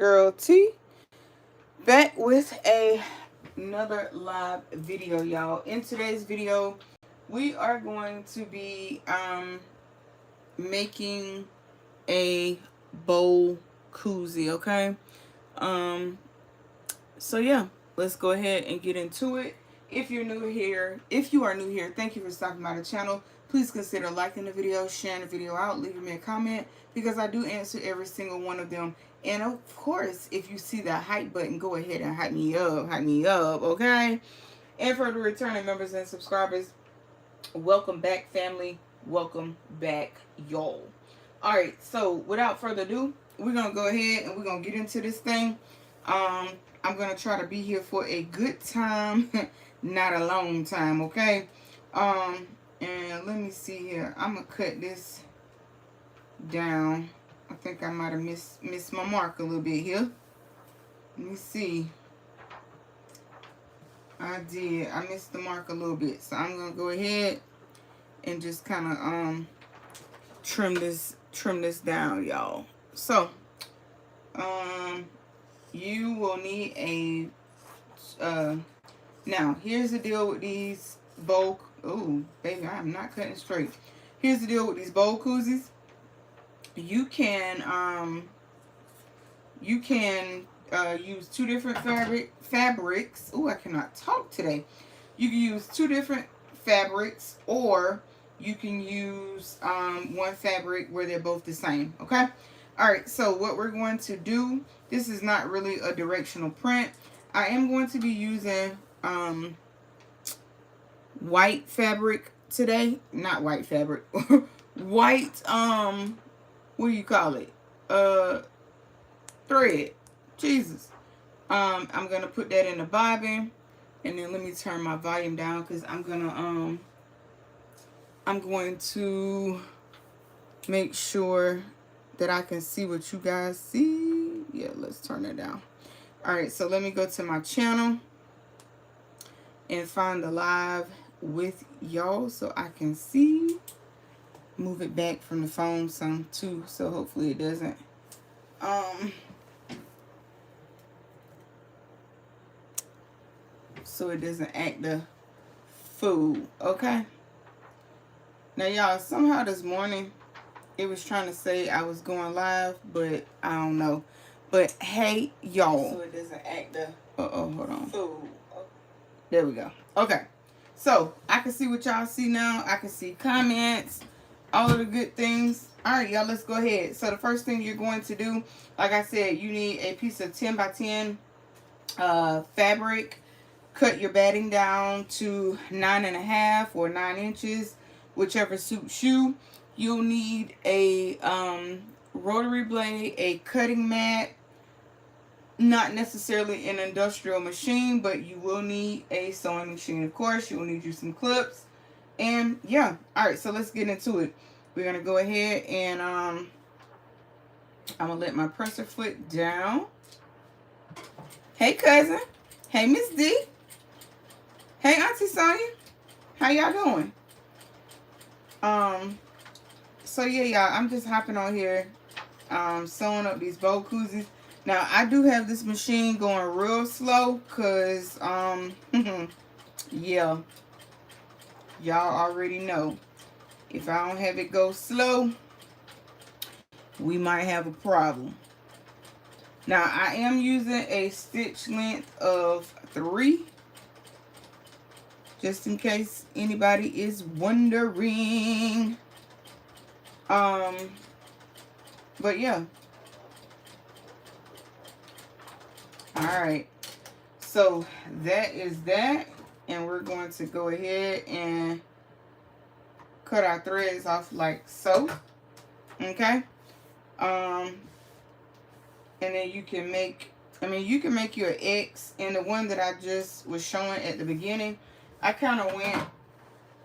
girl T, back with another live video, y'all. In today's video, we are going to be making a bowl koozie, okay? So yeah, let's go ahead and get into it. If you are new here, thank you for stopping by the channel. Please consider liking the video, sharing the video out, leaving me a comment, because I do answer every single one of them. And of course, if you see the hype button, go ahead and hype me up, okay? And for the returning members and subscribers, welcome back, family. Welcome back, y'all. All right, so without further ado, we're going to go ahead and we're going to get into this thing. I'm going to try to be here for a good time, not a long time, okay? And let me see here. I'm going to cut this down. I think I might have missed my mark a little bit here. Let me see. I did. I missed the mark a little bit. So I'm going to go ahead and just kind of trim this down, y'all. So, you will need a now here's the deal with these bowl. Oh baby, I'm not cutting straight. Here's the deal with these bowl koozies. You can use two different fabrics. Oh, I cannot talk today. You can use two different fabrics, or you can use one fabric where they're both the same, okay? All right, so what we're going to do, this is not really a directional print. I am going to be using white fabric today. Not white fabric. White, what do you call it? Thread. Jesus. I'm going to put that in the bobbin. And then let me turn my volume down, because I'm going to make sure that I can see what you guys see. Yeah, let's turn it down. All right, so let me go to my channel and find the live with y'all so I can see. Move it back from the phone some too, so hopefully it doesn't act a fool, okay? Now, y'all, somehow this morning it was trying to say I was going live, but I don't know. But hey, y'all. So it doesn't act the hold on. Fool. There we go. Okay. So I can see what y'all see now. I can see comments, all of the good things. All right, y'all, let's go ahead. So the first thing you're going to do, like I said, you need a piece of 10 by 10 fabric. Cut your batting down to 9.5 or 9 inches, whichever suits you. You'll need a rotary blade, a cutting mat, not necessarily an industrial machine, but you will need a sewing machine, of course. You will need you some clips. And yeah, all right, so let's get into it. We're going to go ahead and I'm going to let my presser foot down. Hey, cousin. Hey, Miss D. Hey, Auntie Sonia. How y'all doing? So yeah, y'all, I'm just hopping on here, sewing up these bowl koozies. Now, I do have this machine going real slow, because, yeah, y'all already know. If I don't have it go slow, we might have a problem. Now, I am using a stitch length of 3. Just in case anybody is wondering. But yeah. Alright. So that is that. And we're going to go ahead and cut our threads off like so. Okay. And then you can make, you can make your X. And the one that I just was showing at the beginning, I kind of went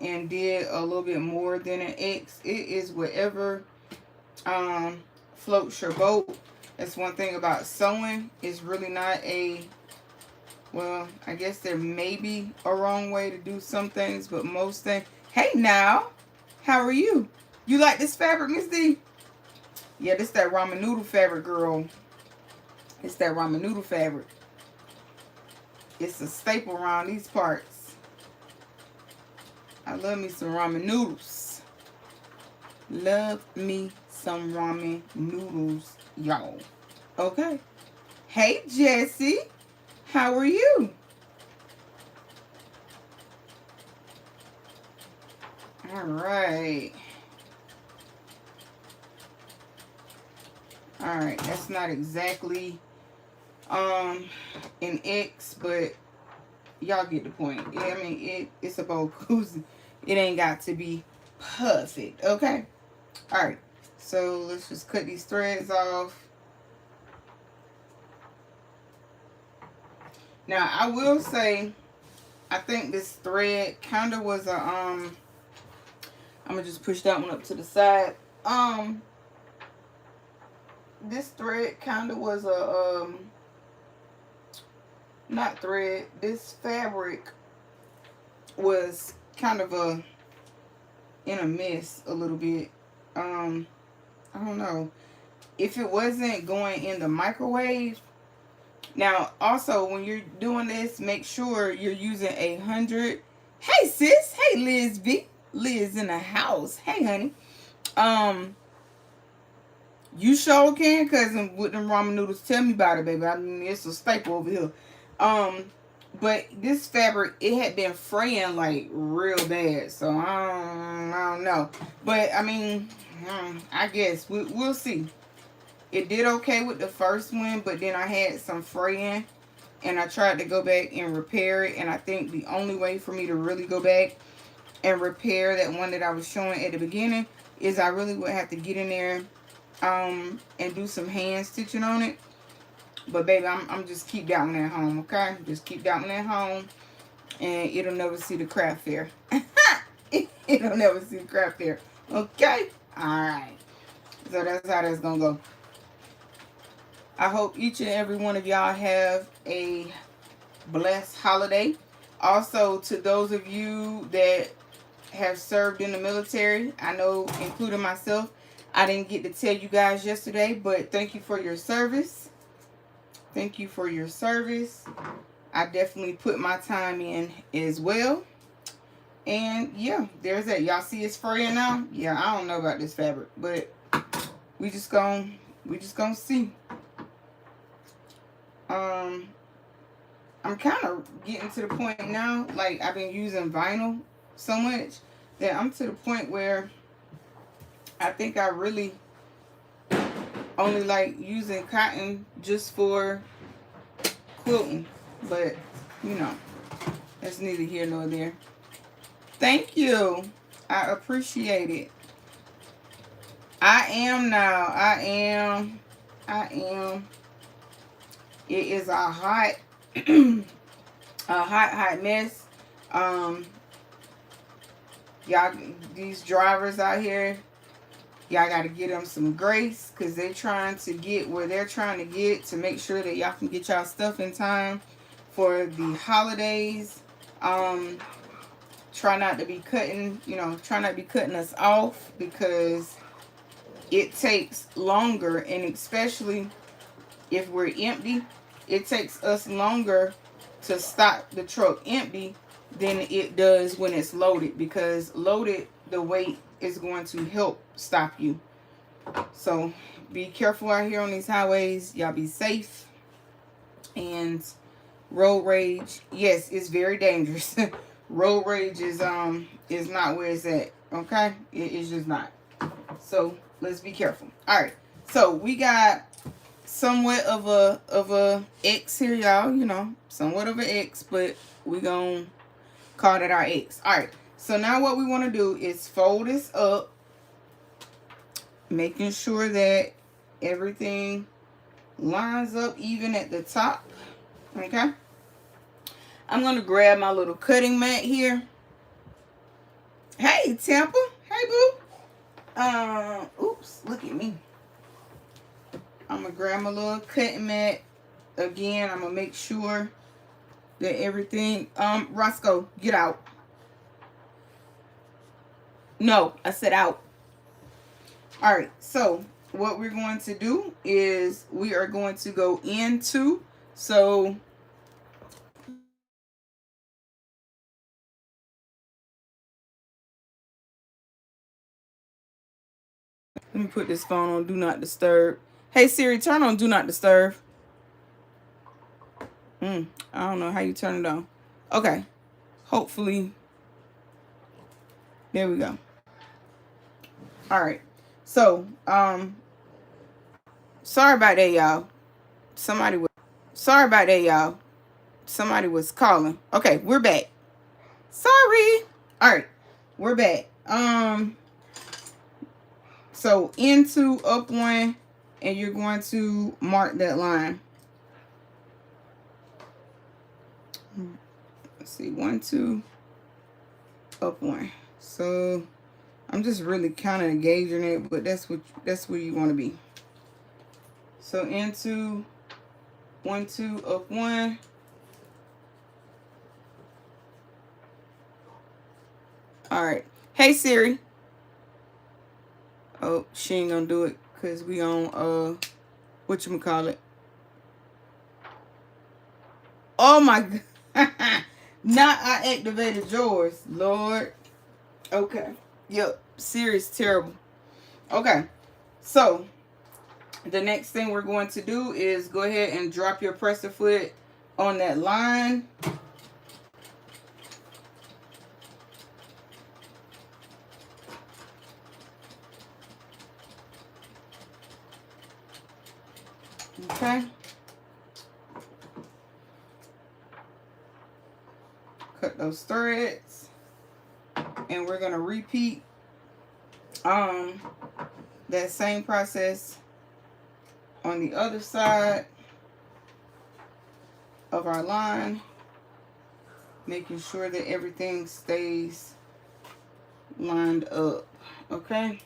and did a little bit more than an X. It is whatever floats your boat. That's one thing about sewing. It's really not a, well, I guess there may be a wrong way to do some things, but most things. Hey now, how are you? You like this fabric, Miss D? Yeah, this that ramen noodle fabric, girl. It's that ramen noodle fabric. It's a staple around these parts. I love me some ramen noodles. Love me some ramen noodles, y'all. Okay. Hey, Jessie. How are you? All right. All right. That's not exactly an X, but y'all get the point. Yeah, I mean, it's a bowl koozie. It ain't got to be perfect, okay? All right, so let's just cut these threads off. Now, I will say, I think this thread kind of was a, I'm going to just push that one up to the side. This thread kind of was a, not thread, this fabric was kind of in a mess a little bit. I don't know if it wasn't going in the microwave. Now also when you're doing this, make sure you're using 100. Hey sis, hey Liz B, Liz in the house. Hey honey, you sure can, cousin, with them ramen noodles. Tell me about it, baby. I mean, it's a staple over here. But this fabric, it had been fraying like real bad, so I don't know. But I mean, I guess we'll see. It did okay with the first one, but then I had some fraying, and I tried to go back and repair it. And I think the only way for me to really go back and repair that one that I was showing at the beginning is I really would have to get in there and do some hand stitching on it. But baby, I'm just keep that one at home, okay? Just keep that one at home, and it'll never see the craft fair. It'll never see the craft fair, okay? All right. So that's how that's gonna go. I hope each and every one of y'all have a blessed holiday. Also, to those of you that have served in the military, I know, including myself, I didn't get to tell you guys yesterday, but thank you for your service. Thank you for your service. I definitely put my time in as well. And yeah, there's that. Y'all see it's fraying now? Yeah, I don't know about this fabric, but we just gonna see. I'm kind of getting to the point now, like I've been using vinyl so much that I'm to the point where I think I really only like using cotton just for quilting. But you know, that's neither here nor there. Thank you, I appreciate it. I am now. I am. It is a hot hot mess. Y'all, these drivers out here, y'all got to give them some grace, because they're trying to get where they're trying to get to make sure that y'all can get y'all stuff in time for the holidays. Try not to be cutting, try not to be cutting us off, because it takes longer, and especially if we're empty, it takes us longer to stop the truck empty than it does when it's loaded, because loaded, the weight is going to help stop you. So be careful out here on these highways. Y'all be safe. And road rage, yes, it's very dangerous. Road rage is not where it's at, okay? It is just not. So let's be careful. All right, so we got somewhat of a X here, y'all. Somewhat of an X, but we gonna call that our X. All right, so now what we want to do is fold this up, making sure that everything lines up even at the top. Okay, I'm gonna grab my little cutting mat here. Hey Temple, hey boo. Oops, look at me. I'm gonna grab my little cutting mat again. I'm gonna make sure that everything, Roscoe, get out. No, I said out. All right, so what we're going to do is we are going to go into, so let me put this phone on do not disturb. Hey Siri, turn on do not disturb. I don't know how you turn it on. Okay, hopefully, there we go. All right, so sorry about that, y'all. Somebody was calling. Okay, we're back. Sorry. All right, we're back. So into, up one, and you're going to mark that line. Let's see, 1, 2, up one. So I'm just really kind of gauging it, but that's where you want to be. So into 1, 2, up one. All right. Hey Siri. Oh, she ain't gonna do it because we on whatchamacallit. Oh my god. Not I activated yours, Lord. Okay. Yep. Siri's terrible. Okay. So the next thing we're going to do is go ahead and drop your presser foot on that line. Okay. Cut those threads. And we're going to repeat that same process on the other side of our line, making sure that everything stays lined up. Okay.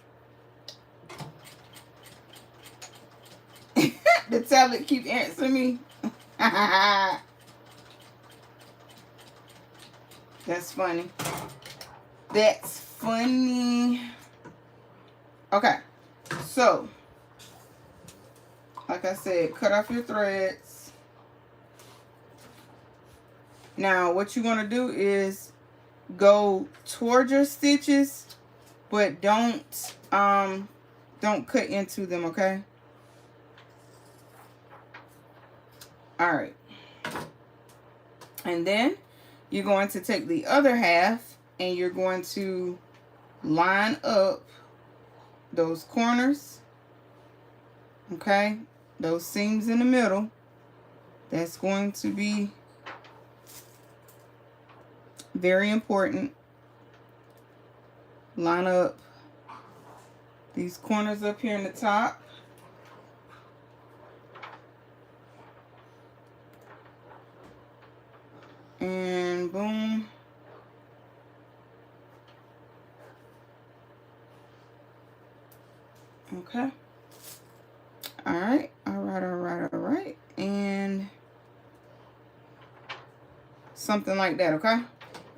The tablet keep answering me. That's funny. That's funny. Okay. So, like I said, cut off your threads. Now, what you want to do is go toward your stitches, but don't cut into them, okay? All right. And then you're going to take the other half and you're going to line up those corners, okay? Those seams in the middle. That's going to be very important. Line up these corners up here in the top. And boom. Okay. All right. All right. All right. All right. And something like that. Okay.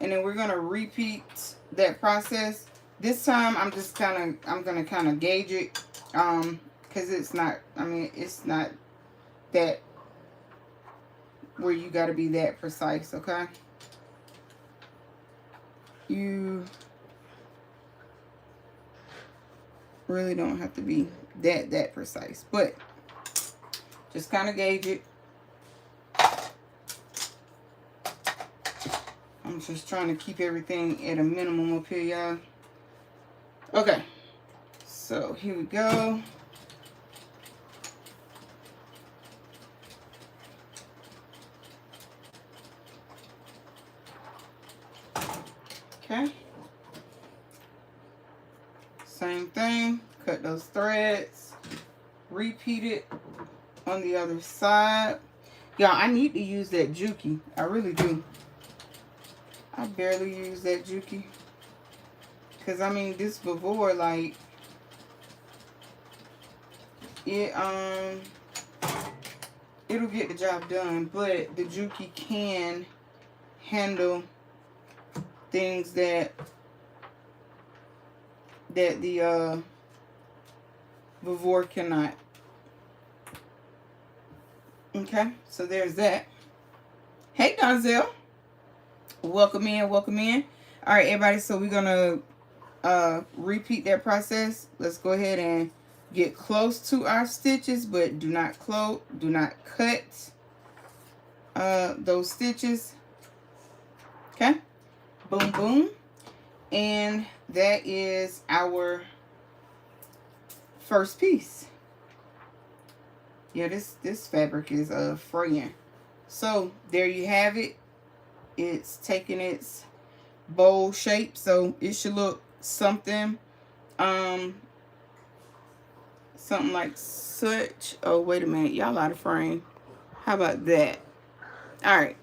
And then we're going to repeat that process. This time I'm just going to kind of gauge it. Because it's not, I mean, it's not that where you got to be that precise, okay? You really don't have to be that precise, but just kind of gauge it. I'm just trying to keep everything at a minimum up here, y'all. Okay, so here we go. Okay. Same thing. Cut those threads. Repeat it on the other side. Y'all, I need to use that 𝐂𝐿𝐄𝐄𝐒. I really do. I barely use that 𝐂𝐿𝐄𝐄𝐒. Because, I mean, this before, like, it'll get the job done. But the 𝐂𝐿𝐄𝐄𝐒 can handle things that the 𝐂𝐈𝐓𝐇. Okay, so there's that. Hey, Donzel. Welcome in, welcome in. All right, everybody, so we're going to repeat that process. Let's go ahead and get close to our stitches, but do not cut those stitches. Okay, boom, boom. And that is our first piece. Yeah, this fabric is fraying. So there you have it. It's taking its bowl shape, so it should look something something like such. Oh, wait a minute, y'all out of frame. How about that? All right,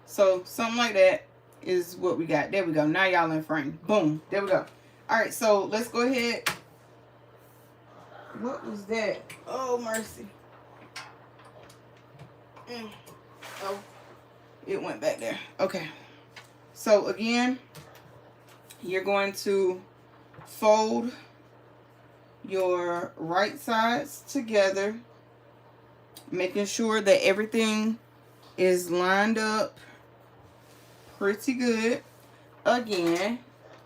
so something like that is what we got. There we go. Now y'all in frame. Boom, there we go. All right, so let's go ahead. What was that? Oh, mercy. Oh, it went back there. Okay, so again, you're going to fold your right sides together, making sure that everything is lined up pretty good. Again,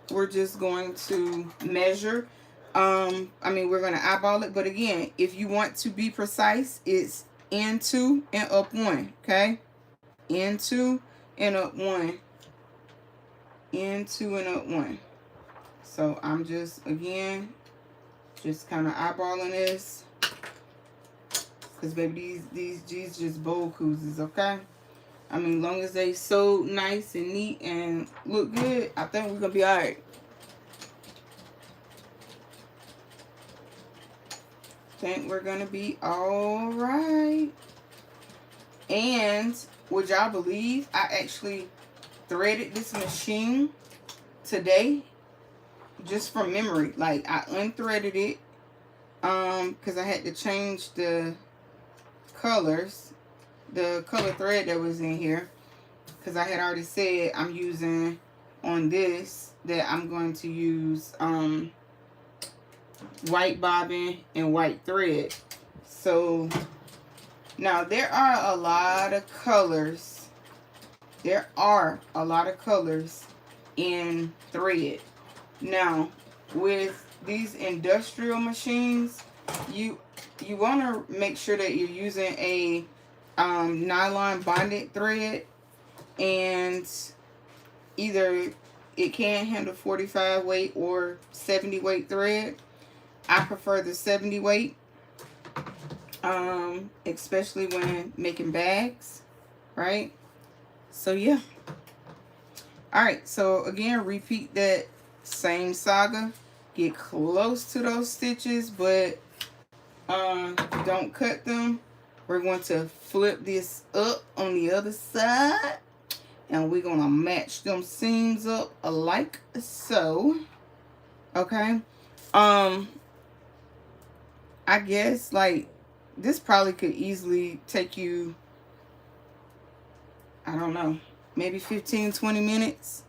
we're just going to measure. I mean, we're going to eyeball it, but again, if you want to be precise, it's in2 and up 1, okay? In2 and up 1. In2 and up 1. So I'm just, again, just kind of eyeballing this. Because, baby, these just bowl koozies, okay? I mean, long as they sew nice and neat and look good, I think we're going to be all right. Think we're going to be all right. And would y'all believe I actually threaded this machine today just from memory. Like, I unthreaded it because I had to change the colors, the color thread that was in here, because I had already said I'm using on this that I'm going to use white bobbin and white thread. So now there are a lot of colors. There are a lot of colors in thread. Now with these industrial machines, you want to make sure that you're using a nylon bonded thread, and either it can handle 45 weight or 70 weight thread. I prefer the 70 weight, especially when making bags, right? So yeah. All right, so again, repeat that same saga. Get close to those stitches, but don't cut them. We're going to flip this up on the other side, and we're going to match them seams up like so. Okay. I guess, like, this probably could easily take you, I don't know, maybe 15-20 minutes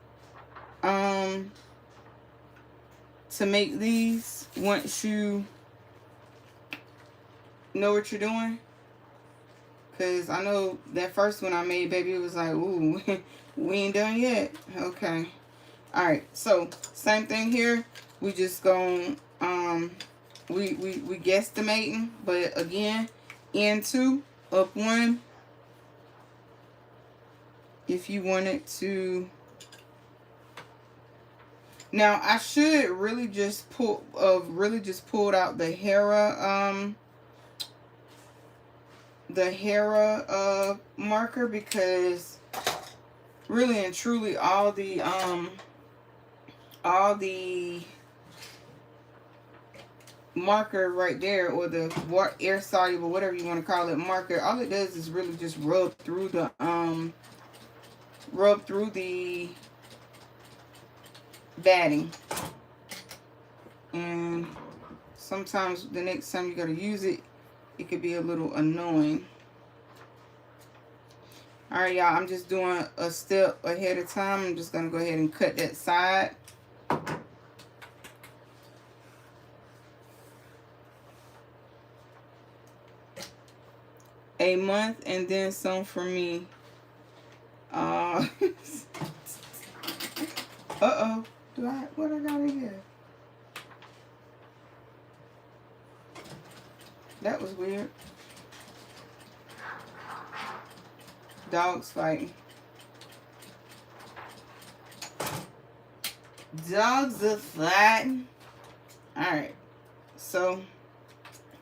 to make these once you know what you're doing. Because I know that first one I made, baby, it was like, ooh, we ain't done yet. Okay. All right, so same thing here. We just going we guesstimating, but again, in2, up 1. If you wanted to. Now I should really just pulled out the Hera marker, because really and truly all the marker right there, or the air soluble, whatever you want to call it, marker, all it does is really just rub through the batting. And sometimes the next time you got to use it, it could be a little annoying. All right, y'all, I'm just doing a step ahead of time. I'm just going to go ahead and cut that side. a month and then some for me. Uh-oh. What I got in here? That was weird. Dogs fighting. Dogs are fighting. Alright. So,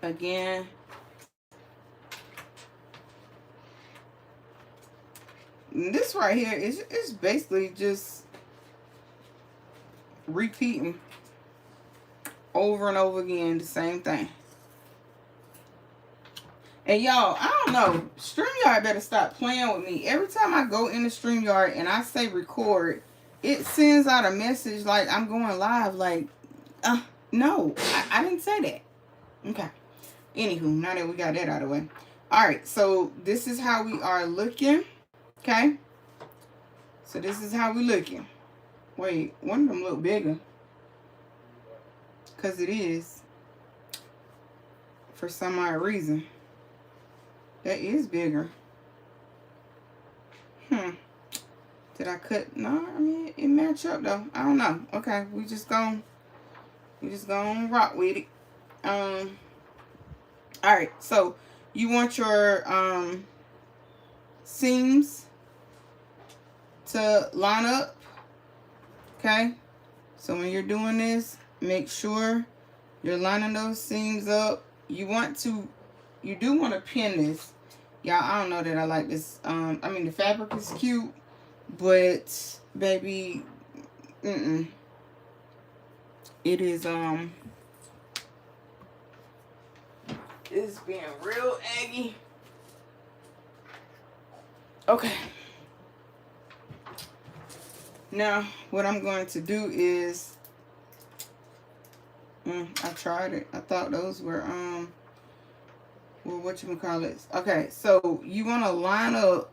again, this right here is basically just repeating over and over again the same thing. And y'all, I don't know, StreamYard better stop playing with me. Every time I go into StreamYard and I say record, it sends out a message like I'm going live. Like, no, I didn't say that. Okay. Anywho, now that we got that out of the way. Alright, so this is how we are looking. Okay. So this is how we looking. Wait, one of them look bigger. Because it is. For some odd reason. That is bigger. Did I cut? No, I mean, it match up though. I don't know. Okay, we just gonna rock with it. Alright, so you want your seams to line up. Okay? So when you're doing this, make sure you're lining those seams up. You do want to pin this. Y'all, I don't know that I like this. I mean, the fabric is cute, but baby, it is it's being real eggy. Okay. Now, what I'm going to do is, I tried it. I thought those were well, whatchamacallit. Okay, so you want to line up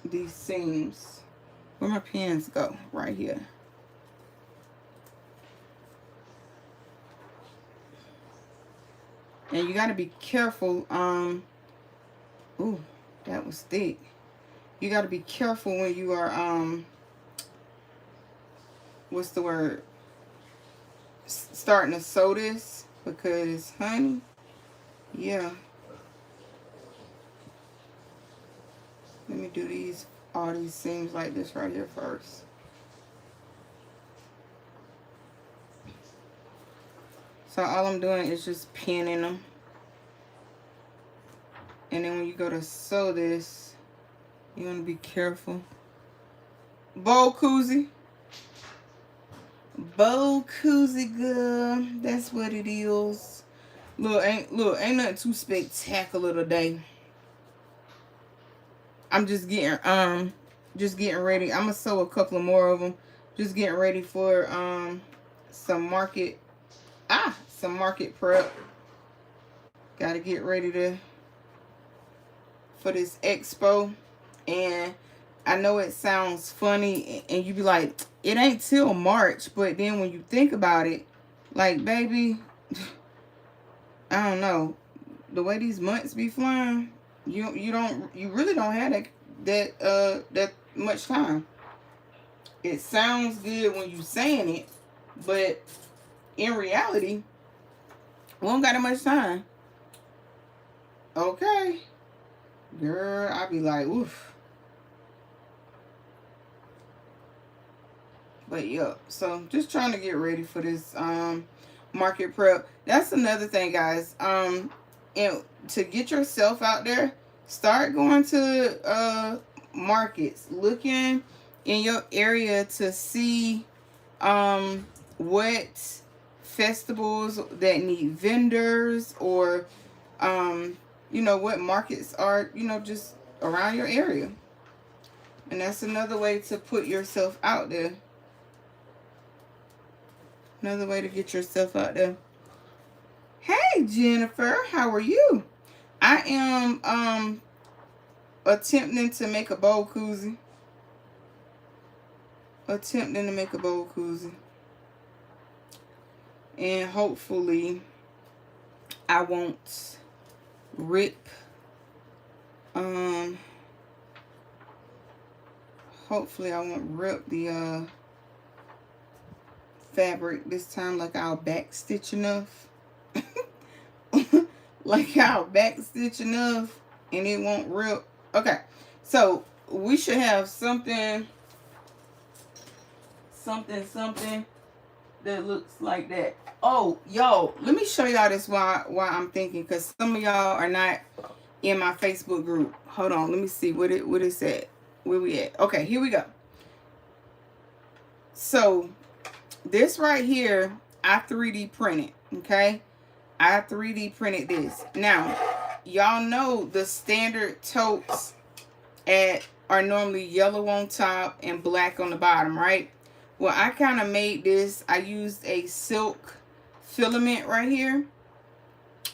these seams. Where my pins go? Right here. And you got to be careful. Ooh, that was thick. You got to be careful when you are, what's the word? Starting to sew this, because, honey, yeah. Let me do all these seams like this right here first. So all I'm doing is just pinning them. And then when you go to sew this, you want to be careful. 𝐂𝐿𝐄𝐍𝐄𝐓. 𝐂𝐿𝐄𝐍𝐄𝐓, girl. That's what it is. Look, ain't nothing too spectacular today. I'm just getting ready. I'm gonna sew a couple of more of them. Just getting ready for some market prep. Gotta get ready for this expo. And I know it sounds funny and you be like, it ain't till March, but then when you think about it, like, baby, I don't know, the way these months be flying, you really don't have that much time. It sounds good when you saying it, but in reality, we don't got that much time. Okay, girl, I be like, oof. But yeah, so just trying to get ready for this market prep. That's another thing, guys. And to get yourself out there, start going to markets, looking in your area to see what festivals that need vendors, or you know, what markets are, you know, just around your area. And that's another way to put yourself out there. Another way to get yourself out there. Hey, Jennifer, how are you? I am attempting to make a 𝐂𝐿𝐄𝐍𝐄𝐓. And hopefully I won't rip. Hopefully I won't rip the fabric this time, like I'll back stitch enough. Like I'll back stitch enough and it won't rip. Okay, so we should have something that looks like that. Oh, y'all, let me show y'all this while I'm thinking, because some of y'all are not in my Facebook group. Hold on, let me see what it said. Where we at? Okay, here we go. So this right here, I 3D printed. Okay, I 3D printed this. Now, y'all know the standard totes are normally yellow on top and black on the bottom, right? Well, I kind of made this. I used a silk filament right here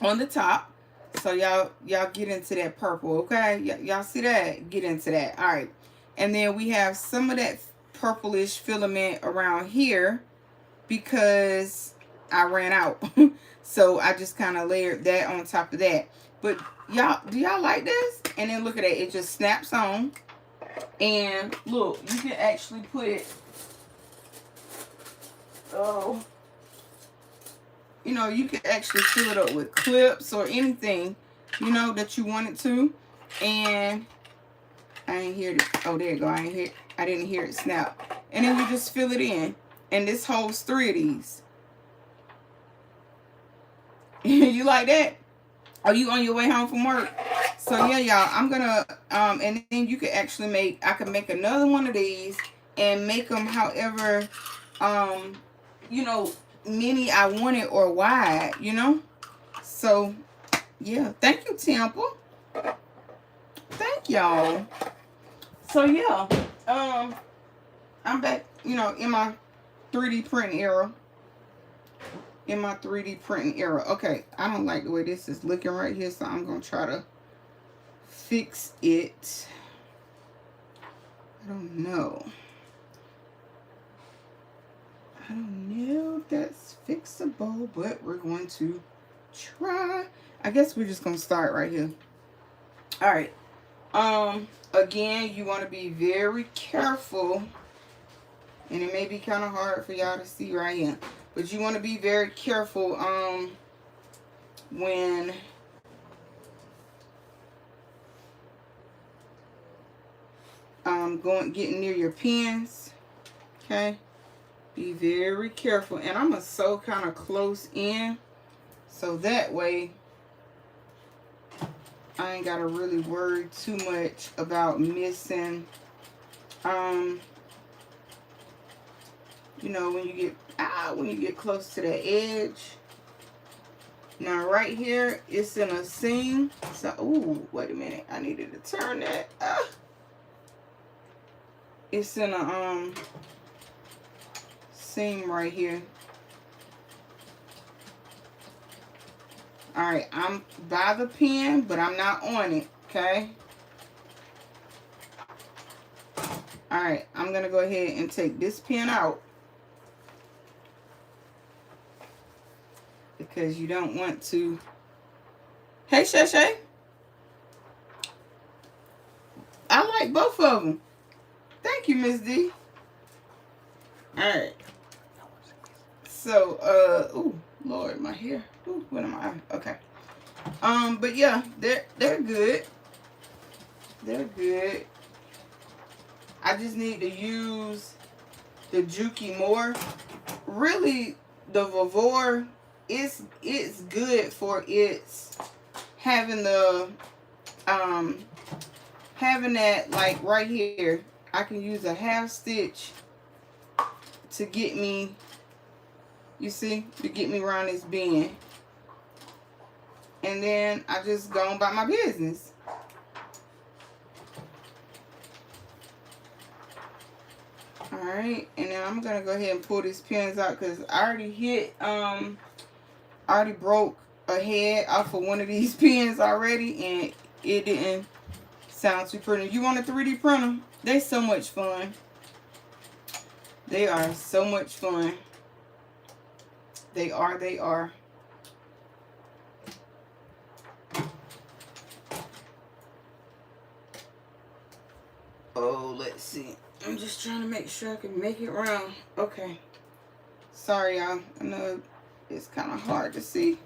on the top. So y'all get into that purple, okay? Y'all see that? Get into that. All right. And then we have some of that purplish filament around here because I ran out. So I just kind of layered that on top of that. But y'all, do y'all like this? And then look at that. It just snaps on. And look, you can actually put it, you know, you can actually fill it up with clips or anything, you know, that you want it to. And I ain't hear it. Oh, there you go. I didn't hear it snap. And then you just fill it in. And this holds 3 of these. You like that? Are you on your way home from work? So yeah, y'all, I'm gonna and then you could actually I could make another one of these and make them however you know, many I wanted or wide, you know. So yeah, thank you, Temple. Thank y'all. So yeah, I'm back, you know, in my 3D printing era. Okay, I don't like the way this is looking right here, so I'm gonna try to fix it. I don't know if that's fixable, but we're going to try. I guess we're just gonna start right here. All right. Again, you want to be very careful, and it may be kind of hard for y'all to see right here, but you want to be very careful when getting near your pins. Okay, be very careful. And I'm gonna sew kind of close in, so that way I ain't gotta really worry too much about missing you know, when you get close to the edge. Now right here it's in a seam. So ooh, wait a minute, I needed to turn that. It's in a seam right here. All right, I'm by the pin, but I'm not on it. Okay. All right, I'm gonna go ahead and take this pin out, because you don't want to. Hey, Shay Shay. I like both of them. Thank you, Miss D. All right. So, ooh, Lord, my hair. Ooh, what am I? Okay. But yeah, they're good. They're good. I just need to use the Juki more. Really, the Vavor it's good for its having the having that, like right here. I can use a half stitch to get me, you see, to get me around this bend. And then I just go on about my business. Alright, and then I'm gonna go ahead and pull these pins out, because I already broke a head off of one of these pins already, and it didn't sound too pretty. You want a 3D printer? They're so much fun. They are so much fun. They are. Oh, let's see. I'm just trying to make sure I can make it round. Okay. Sorry, y'all. I know it's kind of hard to see.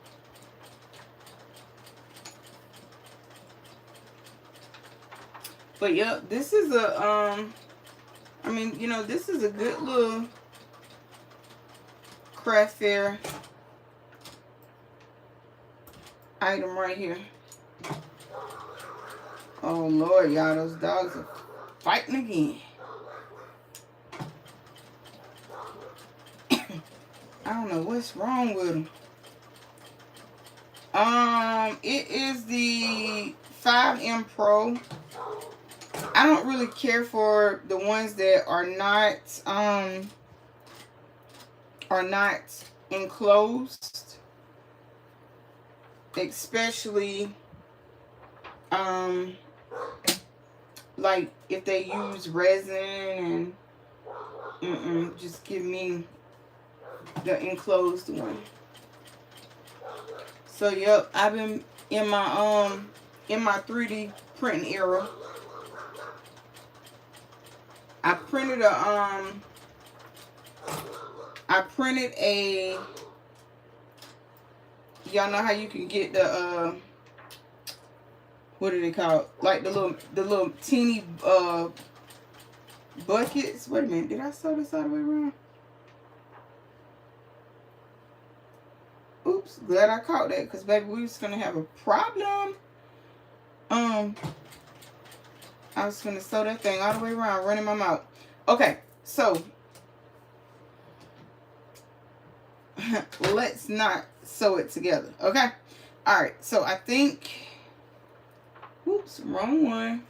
But yeah, this is a I mean, you know, this is a good little craft fair item right here. Oh Lord, y'all, those dogs are fighting again. I don't know what's wrong with them. It is the 5M Pro. I don't really care for the ones that are not enclosed, especially like if they use resin and just give me the enclosed one. So yep, I've been in my 3D printing era. I printed a y'all know how you can get the what are they called? Like the little teeny buckets. Wait a minute, did I sew this all the way around? Oops, glad I caught that, because baby, we was gonna have a problem. I was gonna sew that thing all the way around, running my mouth. Okay, so let's not sew it together, okay? All right, so I think, oops, wrong one.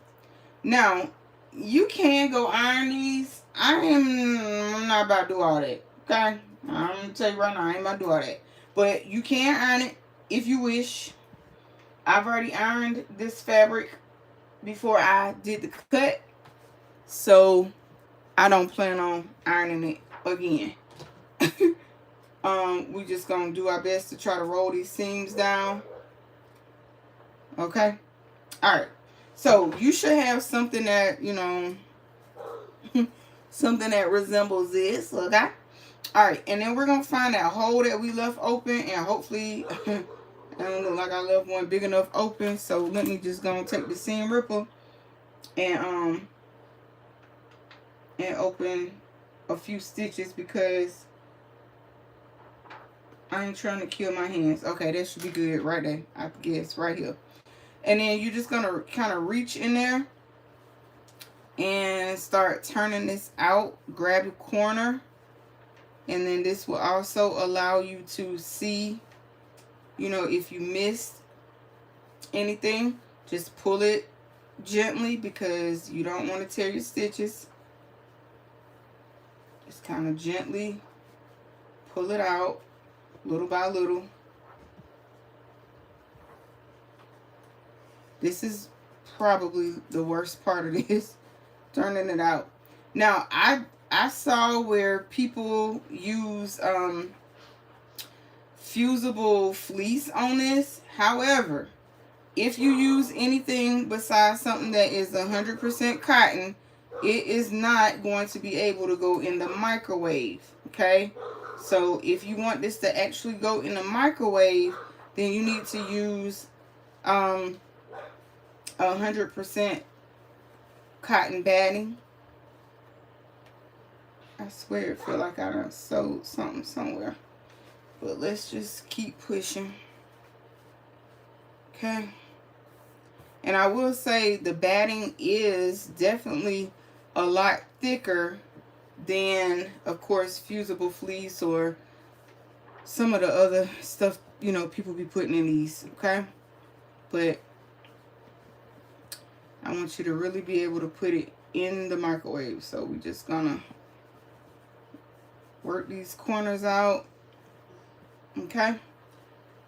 Now, you can go iron these. I'm not about to do all that, okay? I'm gonna tell you right now, I ain't about to do all that. But you can iron it if you wish. I've already ironed this fabric before I did the cut, so I don't plan on ironing it again. We just gonna do our best to try to roll these seams down. Okay. All right. So you should have something that, you know, something that resembles this. Okay. All right, and then we're gonna find that hole that we left open, and hopefully I don't look like I left one big enough open. So let me just go and take the seam ripper and open a few stitches, because I ain't trying to kill my hands. Okay, that should be good right there, I guess, right here. And then you're just gonna kind of reach in there and start turning this out. Grab the corner. And then this will also allow you to see, you know, if you missed anything, just pull it gently, because you don't want to tear your stitches. Just kind of gently pull it out, little by little. This is probably the worst part of this, turning it out. Now, I saw where people use fusible fleece on this. However, if you use anything besides something that is 100% cotton, it is not going to be able to go in the microwave. Okay, so if you want this to actually go in the microwave, then you need to use 100% cotton batting. I swear it feel like I done sewed something somewhere. But let's just keep pushing. Okay. And I will say the batting is definitely a lot thicker than, of course, fusible fleece or some of the other stuff, you know, people be putting in these. Okay. But I want you to really be able to put it in the microwave. So we're just gonna work these corners out, okay,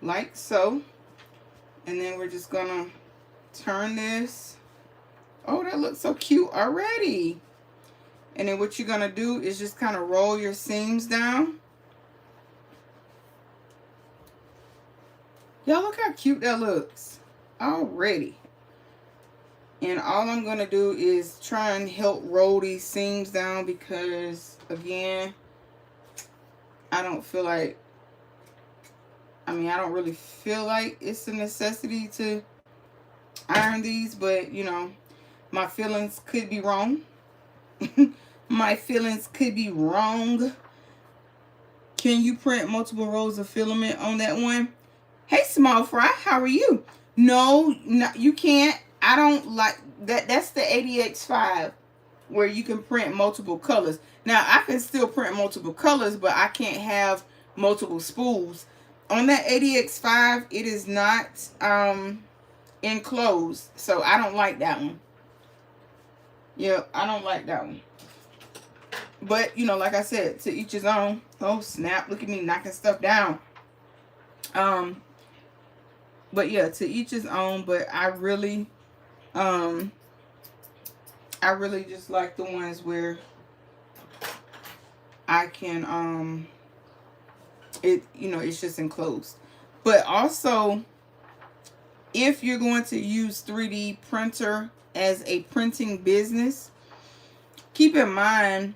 like so. And then we're just gonna turn this. Oh, that looks so cute already. And then what you're gonna do is just kind of roll your seams down. Y'all, look how cute that looks already. And all I'm going to do is try and help roll these seams down because, again, I don't feel like, I don't really feel like it's a necessity to iron these, but, you know, my feelings could be wrong. My feelings could be wrong. Can you print multiple rows of filament on that one? Hey, Small Fry, how are you? No, you can't. I don't like that. That's the 𝐂𝐑𝐋5 where you can print multiple colors. Now, I can still print multiple colors, but I can't have multiple spools. On that 𝐂𝐑𝐋5, it is not enclosed, so I don't like that one. Yeah, I don't like that one. But, you know, like I said, to each his own. Oh, snap. Look at me knocking stuff down. But, yeah, to each his own. But I really just like the ones where I can, it's just enclosed. But also, if you're going to use 3D printer as a printing business, keep in mind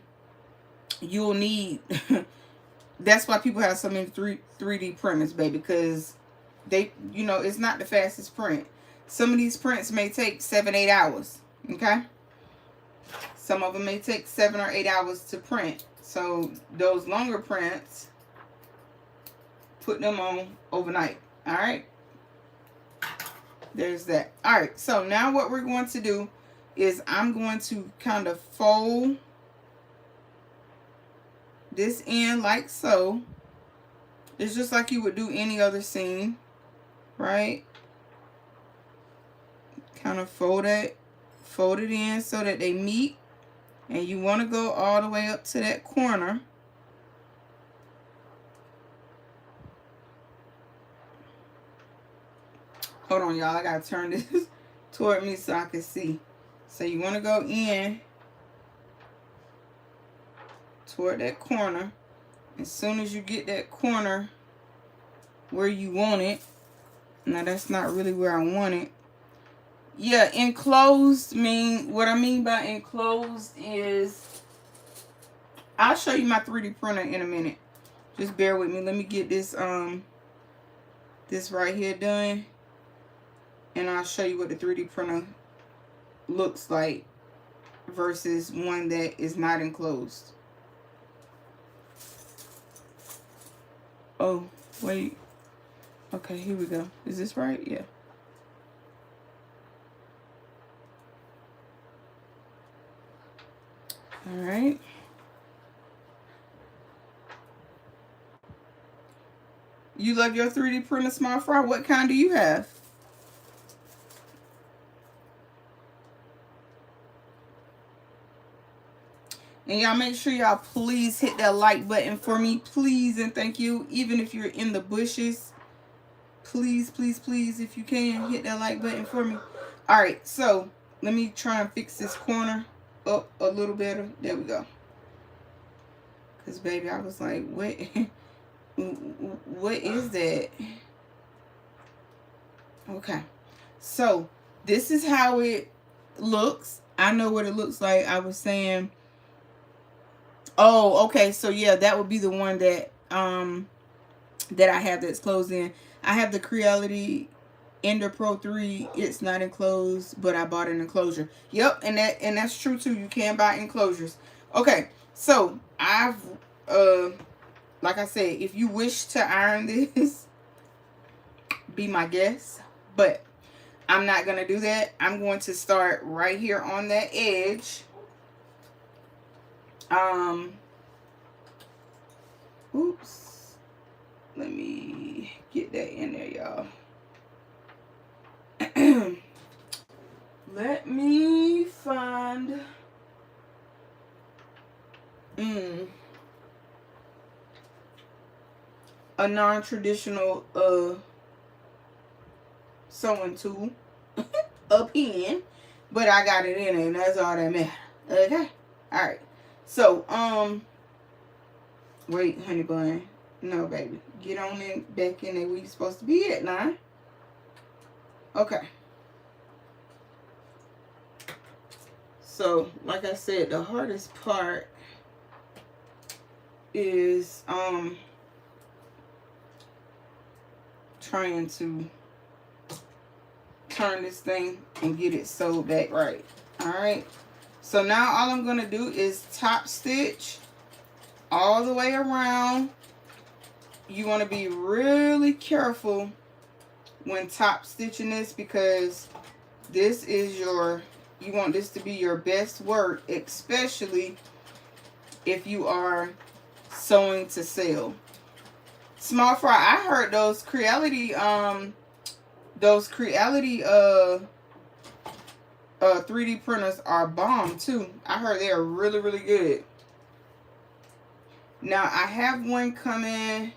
you'll need, that's why people have so many 3D printers, baby, because they, you know, it's not the fastest print. Some of these prints may take 7-8 hours, okay? Some of them may take 7 or 8 hours to print. So those longer prints, put them on overnight, all right? There's that. All right, so now what we're going to do is I'm going to kind of fold this in like so. It's just like you would do any other seam, right? Kind of fold it in so that they meet. And you want to go all the way up to that corner. Hold on, y'all. I got to turn this toward me so I can see. So you want to go in toward that corner. As soon as you get that corner where you want it. Now, that's not really where I want it. Yeah, enclosed what I mean by enclosed is, I'll show you my 3D printer in a minute. Just bear with me. Let me get this this right here done, and I'll show you what the 3D printer looks like versus one that is not enclosed. Oh, wait. Okay, here we go. Is this right? Yeah. All right. You love your 3D printer, Small Fry? What kind do you have? And y'all make sure y'all please hit that like button for me. Please and thank you. Even if you're in the bushes, please, please, please, if you can, hit that like button for me. All right, so let me try and fix this corner up a little better. There we go. Because, baby, I was like, what? What is that? Okay. So, this is how it looks. I know what it looks like. I was saying, oh, okay. So, yeah, that would be the one that that I have that's closed in. I have the Creality Ender Pro 3. It's not enclosed, but I bought an enclosure. Yep, and that's true too. You can buy enclosures. Okay, so I've like I said, if you wish to iron this, be my guest. But I'm not gonna do that. I'm going to start right here on that edge. Oops. Let me get that in there, y'all. Let me find a non-traditional sewing tool, a pen, but I got it in there, and that's all that matters. Okay, all right. So wait, honey bun, no baby, get on in back in there where you supposed to be at now. Okay. So like I said, the hardest part is trying to turn this thing and get it sewed back right. All right, so now all I'm going to do is top stitch all the way around. You want to be really careful when top stitching this, because this is your, you want this to be your best work, especially if you are sewing to sell. Small fry, I heard those 𝐂𝐈𝐓𝐇 3D printers are bomb too. I heard they are really, really good. Now I have one coming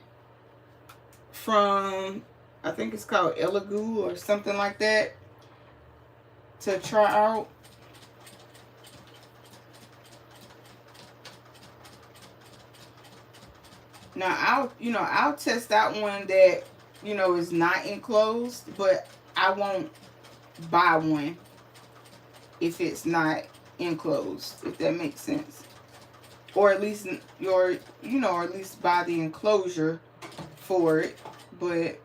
from, I think it's called 𝐂𝐈𝐓𝐇 or something like that, to try out. Now I'll test that one that, is not enclosed, but I won't buy one if it's not enclosed, if that makes sense. Or at least or at least buy the enclosure for it. But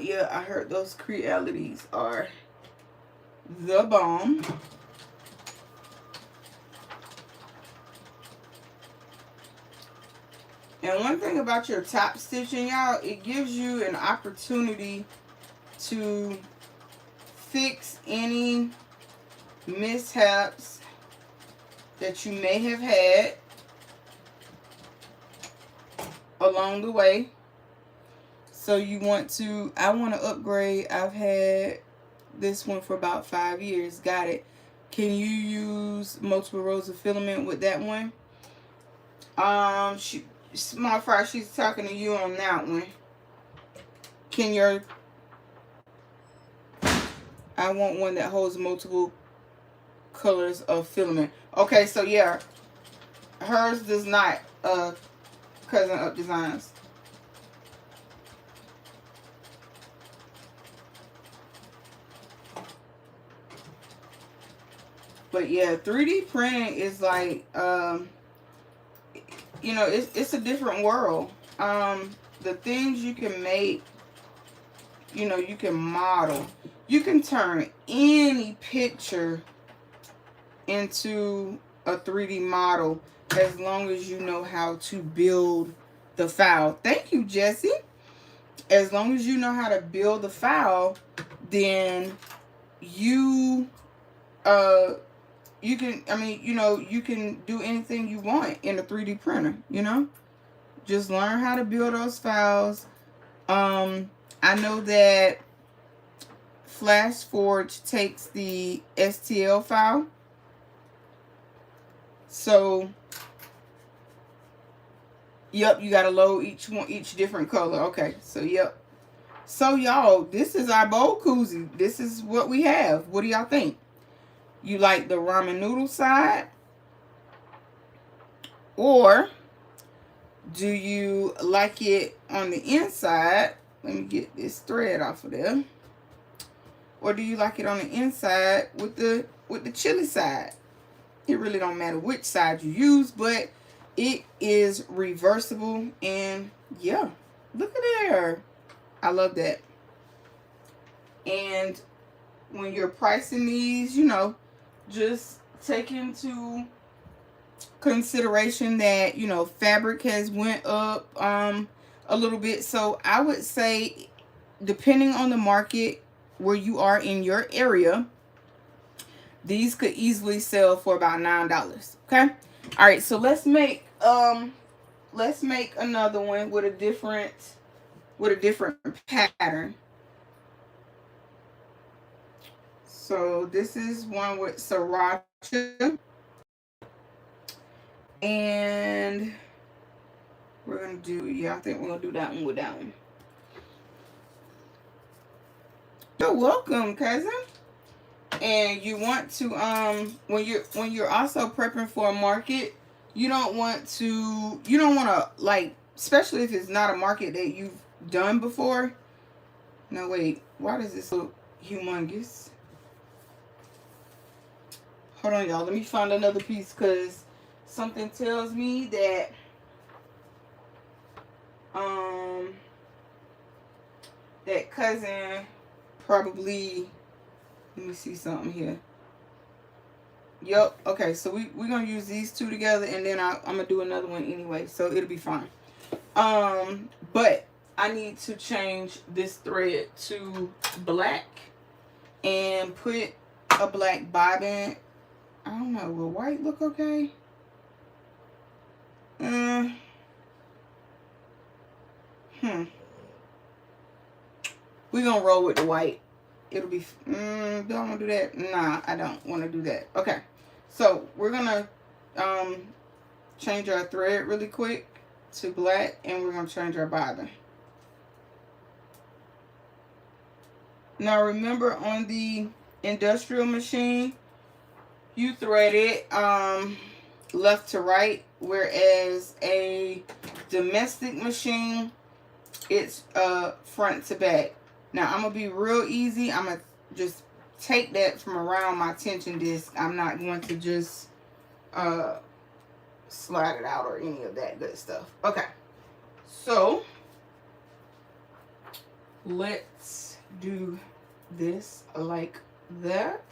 yeah, I heard those 𝐂𝐈𝐓𝐇s are the bomb. And one thing about your top stitching, y'all, it gives you an opportunity to fix any mishaps that you may have had along the way. So you want to, I want to upgrade. I've had this one for about 5 years. Got it. Can you use multiple rows of filament with that one? Small fry, she's talking to you on that one. Can your, I want one that holds multiple colors of filament. Okay, so yeah, hers does not, Cousin Up Designs. But yeah, 3D printing is like, it's a different world. The things you can make, you can model. You can turn any picture into a 3D model as long as you know how to build the file. Thank you, Jessie. As long as you know how to build the file, then you can, you can do anything you want in a 3D printer, Just learn how to build those files. I know that FlashForge takes the STL file. So, yep, you got to load each different color. Okay, so, yep. So, y'all, this is our bowl koozie. This is what we have. What do y'all think? You like the ramen noodle side? Or do you like it on the inside? Let me get this thread off of there. Or do you like it on the inside with the chili side? It really don't matter which side you use, but it is reversible. And yeah, look at there. I love that. And when you're pricing these, just take into consideration that, fabric has went up a little bit. So I would say, depending on the market where you are in your area, these could easily sell for about $9. Okay. All right. So let's make another one with a different pattern. So this is one with sriracha, and we're gonna do, I think we're gonna do that one with that one. You're welcome, cousin. And you want to, when you're also prepping for a market, you don't want to, like, especially if it's not a market that you've done before, No, wait. Why does this look humongous? Hold on, y'all. Let me find another piece because something tells me that that cousin probably, let me see something here. Yep. Okay, so we're gonna use these two together, and then I'm gonna do another one anyway, so it'll be fine. But I need to change this thread to black and put a black bobbin. I don't know, will white look okay? We're gonna roll with the white. It'll be, do I wanna do that? Nah, I don't wanna do that. Okay, so we're gonna change our thread really quick to black, and we're gonna change our bobbin. Now remember, on the industrial machine, you thread it left to right, whereas a domestic machine, it's front to back. Now I'm gonna be real easy. I'm gonna just take that from around my tension disc. I'm not going to just slide it out or any of that good stuff. Okay, so let's do this like that.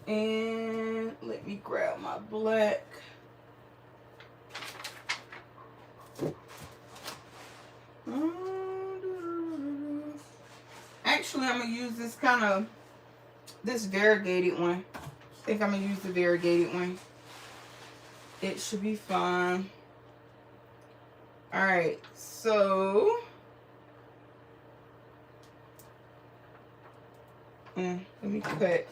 And let me grab my black. Actually, I'm going to use this this variegated one. I think I'm going to use the variegated one. It should be fine. Alright, so let me cut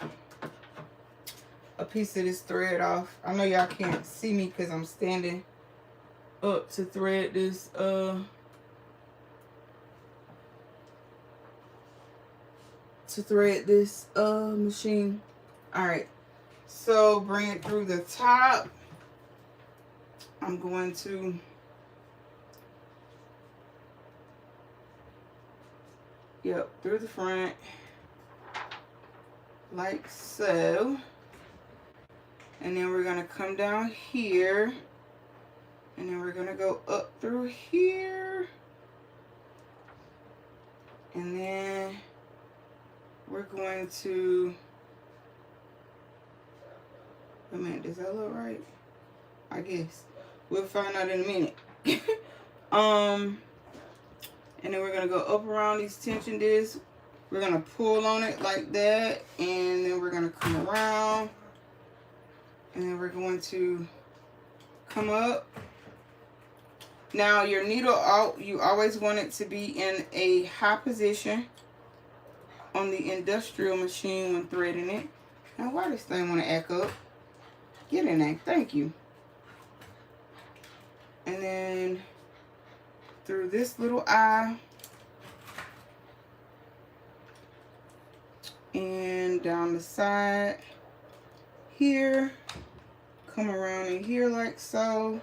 a piece of this thread off. I know y'all can't see me because I'm standing up to thread this machine. Alright, so bring it through the top. I'm going to through the front like so. And then we're going to come down here, and then we're going to go up through here, and then we're going to, wait a minute, does that look right? I guess we'll find out in a minute. And then we're going to go up around these tension discs. We're going to pull on it like that, and then we're going to come around. And then we're going to come up. Now your needle, you always want it to be in a high position on the industrial machine when threading it. Now why this thing want to act up? Get in there, thank you. And then through this little eye. And down the side here. Come around in here like so.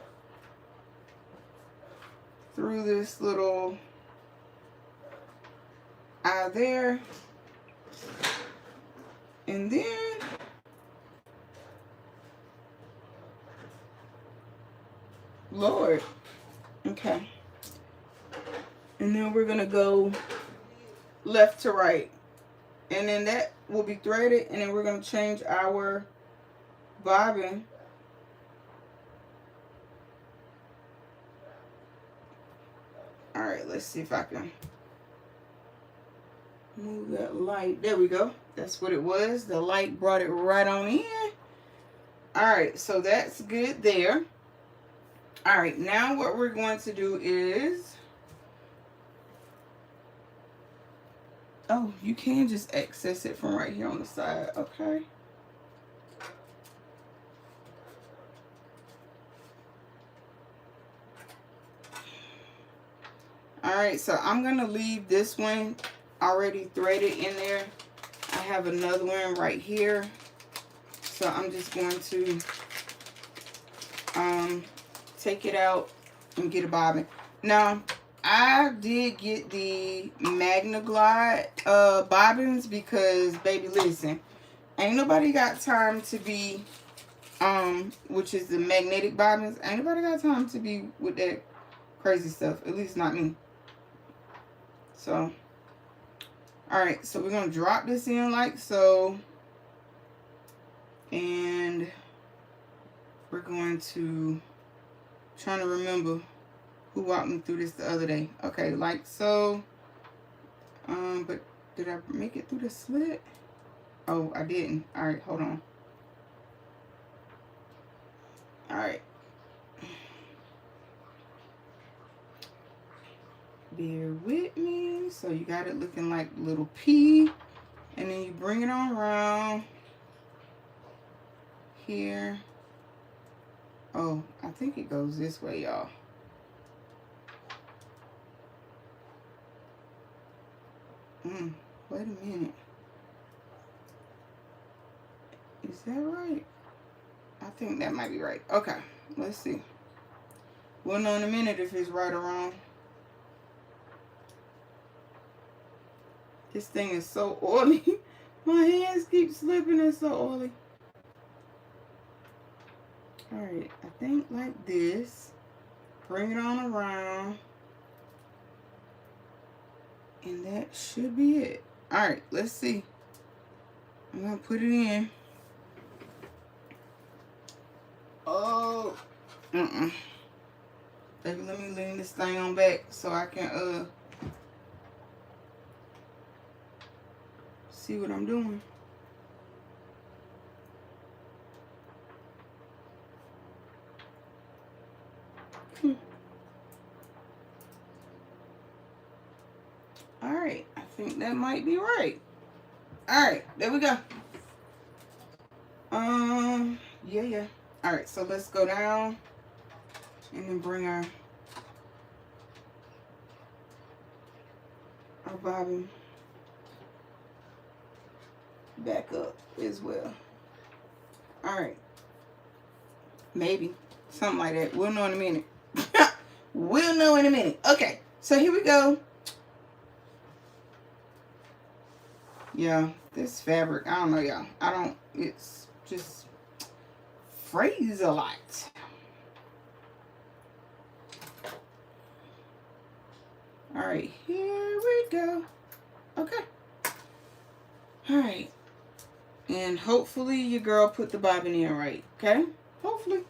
Through this little eye there. And then Lord. Okay. And then we're gonna go left to right. And then that will be threaded, and then we're gonna change our bobbin. Alright, let's see if I can move that light. There we go. That's what it was. The light brought it right on in. Alright, so that's good there. Alright, now what we're going to do is, oh, you can just access it from right here on the side. Okay. Alright, so I'm going to leave this one already threaded in there. I have another one right here. So I'm just going to take it out and get a bobbin. Now, I did get the Magna Glide bobbins because, baby, listen, ain't nobody got time to be, which is the magnetic bobbins. Ain't nobody got time to be with that crazy stuff. At least not me. So, alright, so we're going to drop this in like so. And we're going to, trying to remember who walked me through this the other day. Okay, like so. But did I make it through the slit? Oh, I didn't. Alright, hold on. Alright. Bear with me. So you got it looking like little P. And then you bring it on around here. Oh, I think it goes this way, y'all. Wait a minute. Is that right? I think that might be right. Okay, let's see. We'll know in a minute if it's right or wrong. This thing is so oily. My hands keep slipping. It's so oily. Alright, I think like this. Bring it on around. And that should be it. Alright, let's see. I'm going to put it in. Oh. Baby, let me lean this thing on back so I can see what I'm doing. Alright, I think that might be right. Alright, there we go. Yeah. Alright, so let's go down and then bring our bobbin back up as well. Alright. Maybe. Something like that. We'll know in a minute. We'll know in a minute. Okay, so here we go. Yeah, this fabric, I don't know, y'all. It's just frays a lot. Alright, here we go. Okay. Alright. And hopefully your girl put the bobbin in right, okay? Hopefully.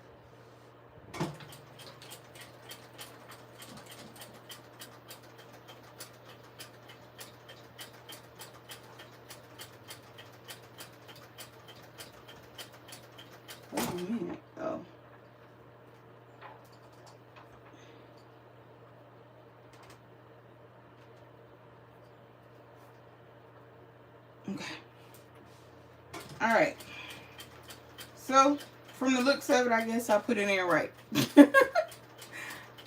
Wait a minute. Oh. Okay. Alright. So, from the looks of it, I guess I put it in right.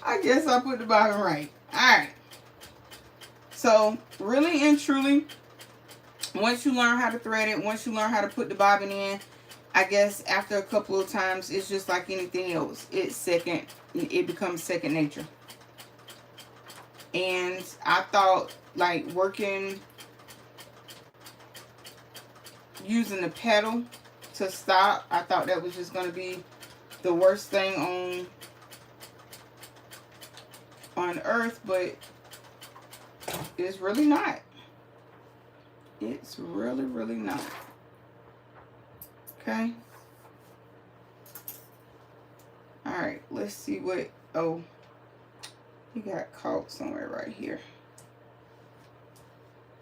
I guess I put the bobbin right. Alright. So, really and truly, once you learn how to thread it, once you learn how to put the bobbin in, I guess after a couple of times, it's just like anything else. It becomes second nature. And I thought, like, using the pedal to stop, I thought that was just going to be the worst thing on earth, but it's really not. It's really, really not. Okay. Alright, let's see what, oh, he got caught somewhere right here.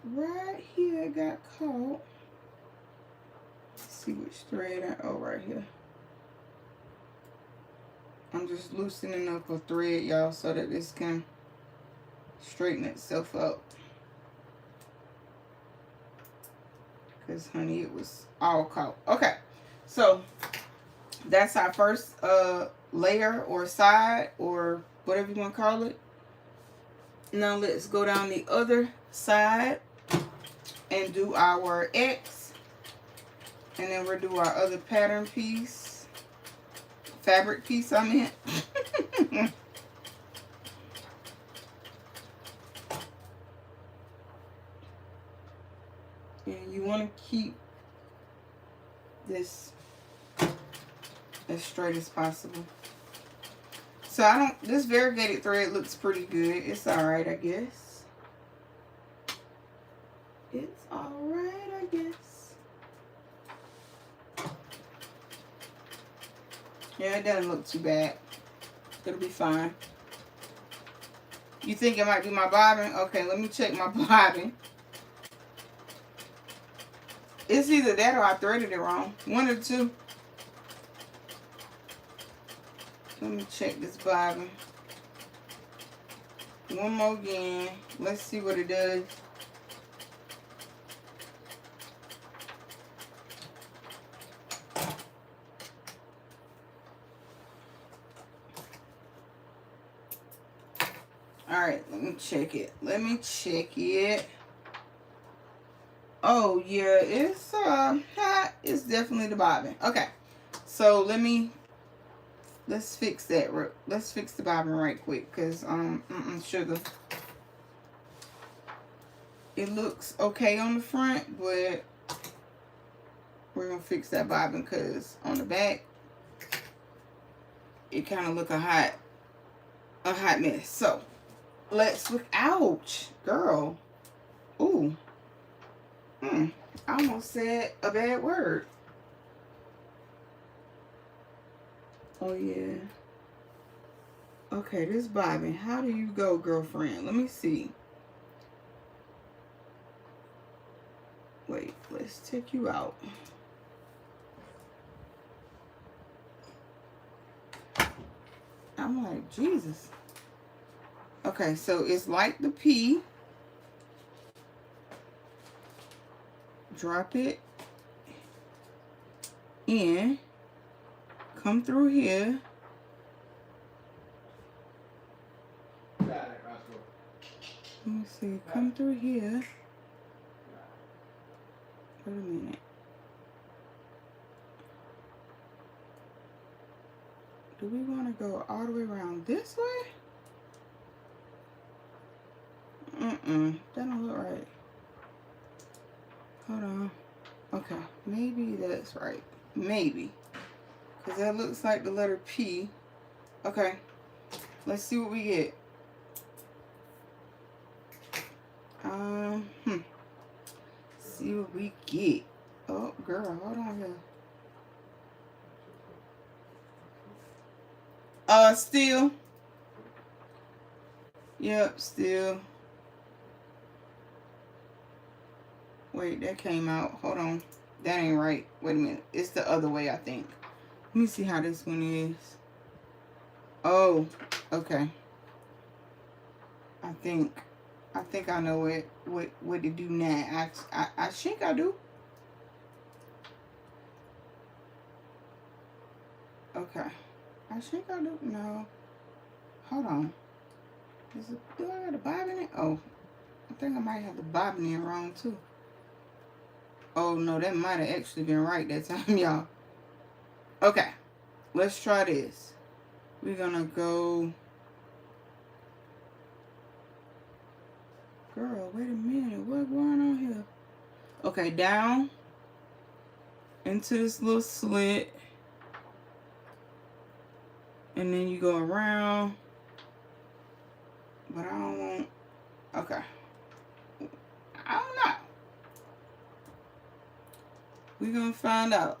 Right here, it got caught. Let's see which thread oh, right here. I'm just loosening up a thread, y'all, so that this can straighten itself up. Because, honey, it was all caught. Okay, so that's our first layer or side or whatever you want to call it. Now let's go down the other side and do our X. And then we'll do our other pattern piece. Fabric piece, I meant. And you want to keep this as straight as possible. So this variegated thread looks pretty good. It's alright, I guess. It's alright, I guess. Yeah, it doesn't look too bad. It'll be fine. You think it might be my bobbin? Okay, let me check my bobbin. It's either that or I threaded it wrong. One or two. Let me check this bobbin. One more again. Let's see what it does. Alright, let me check it. Let me check it. Oh yeah, it's definitely the bobbin. Okay. So let's fix that. Let's fix the bobbin right quick, because sugar. It looks okay on the front, but we're gonna fix that bobbin because on the back it kind of look a hot mess. So let's look. Ouch, girl. Ooh. I almost said a bad word. Oh yeah. Okay, this bobbin. How do you go, girlfriend? Let me see. Wait, let's take you out. I'm like, Jesus. Okay, so it's like the P. Drop it in. Come through here. Let me see. Come through here. Wait a minute. Do we want to go all the way around this way? That don't look right. Hold on. Okay, maybe that's right. Maybe. Because that looks like the letter P. Okay, let's see what we get. See what we get. Oh, girl, hold on here. Still. Yep, still. Wait, that came out. Hold on. That ain't right. Wait a minute. It's the other way, I think. Let me see how this one is. Oh, okay. I think I know what to do now. I think I do. Okay. I think I do. No. Hold on. Do I got a bobbin in? Oh, I think I might have the bobbin in wrong too. Oh no, that might have actually been right that time, y'all. Okay, let's try this. We're gonna go. Girl, wait a minute. What's going on here? Okay, down into this little slit. And then you go around. But I don't want. Okay. I don't know. We're gonna find out.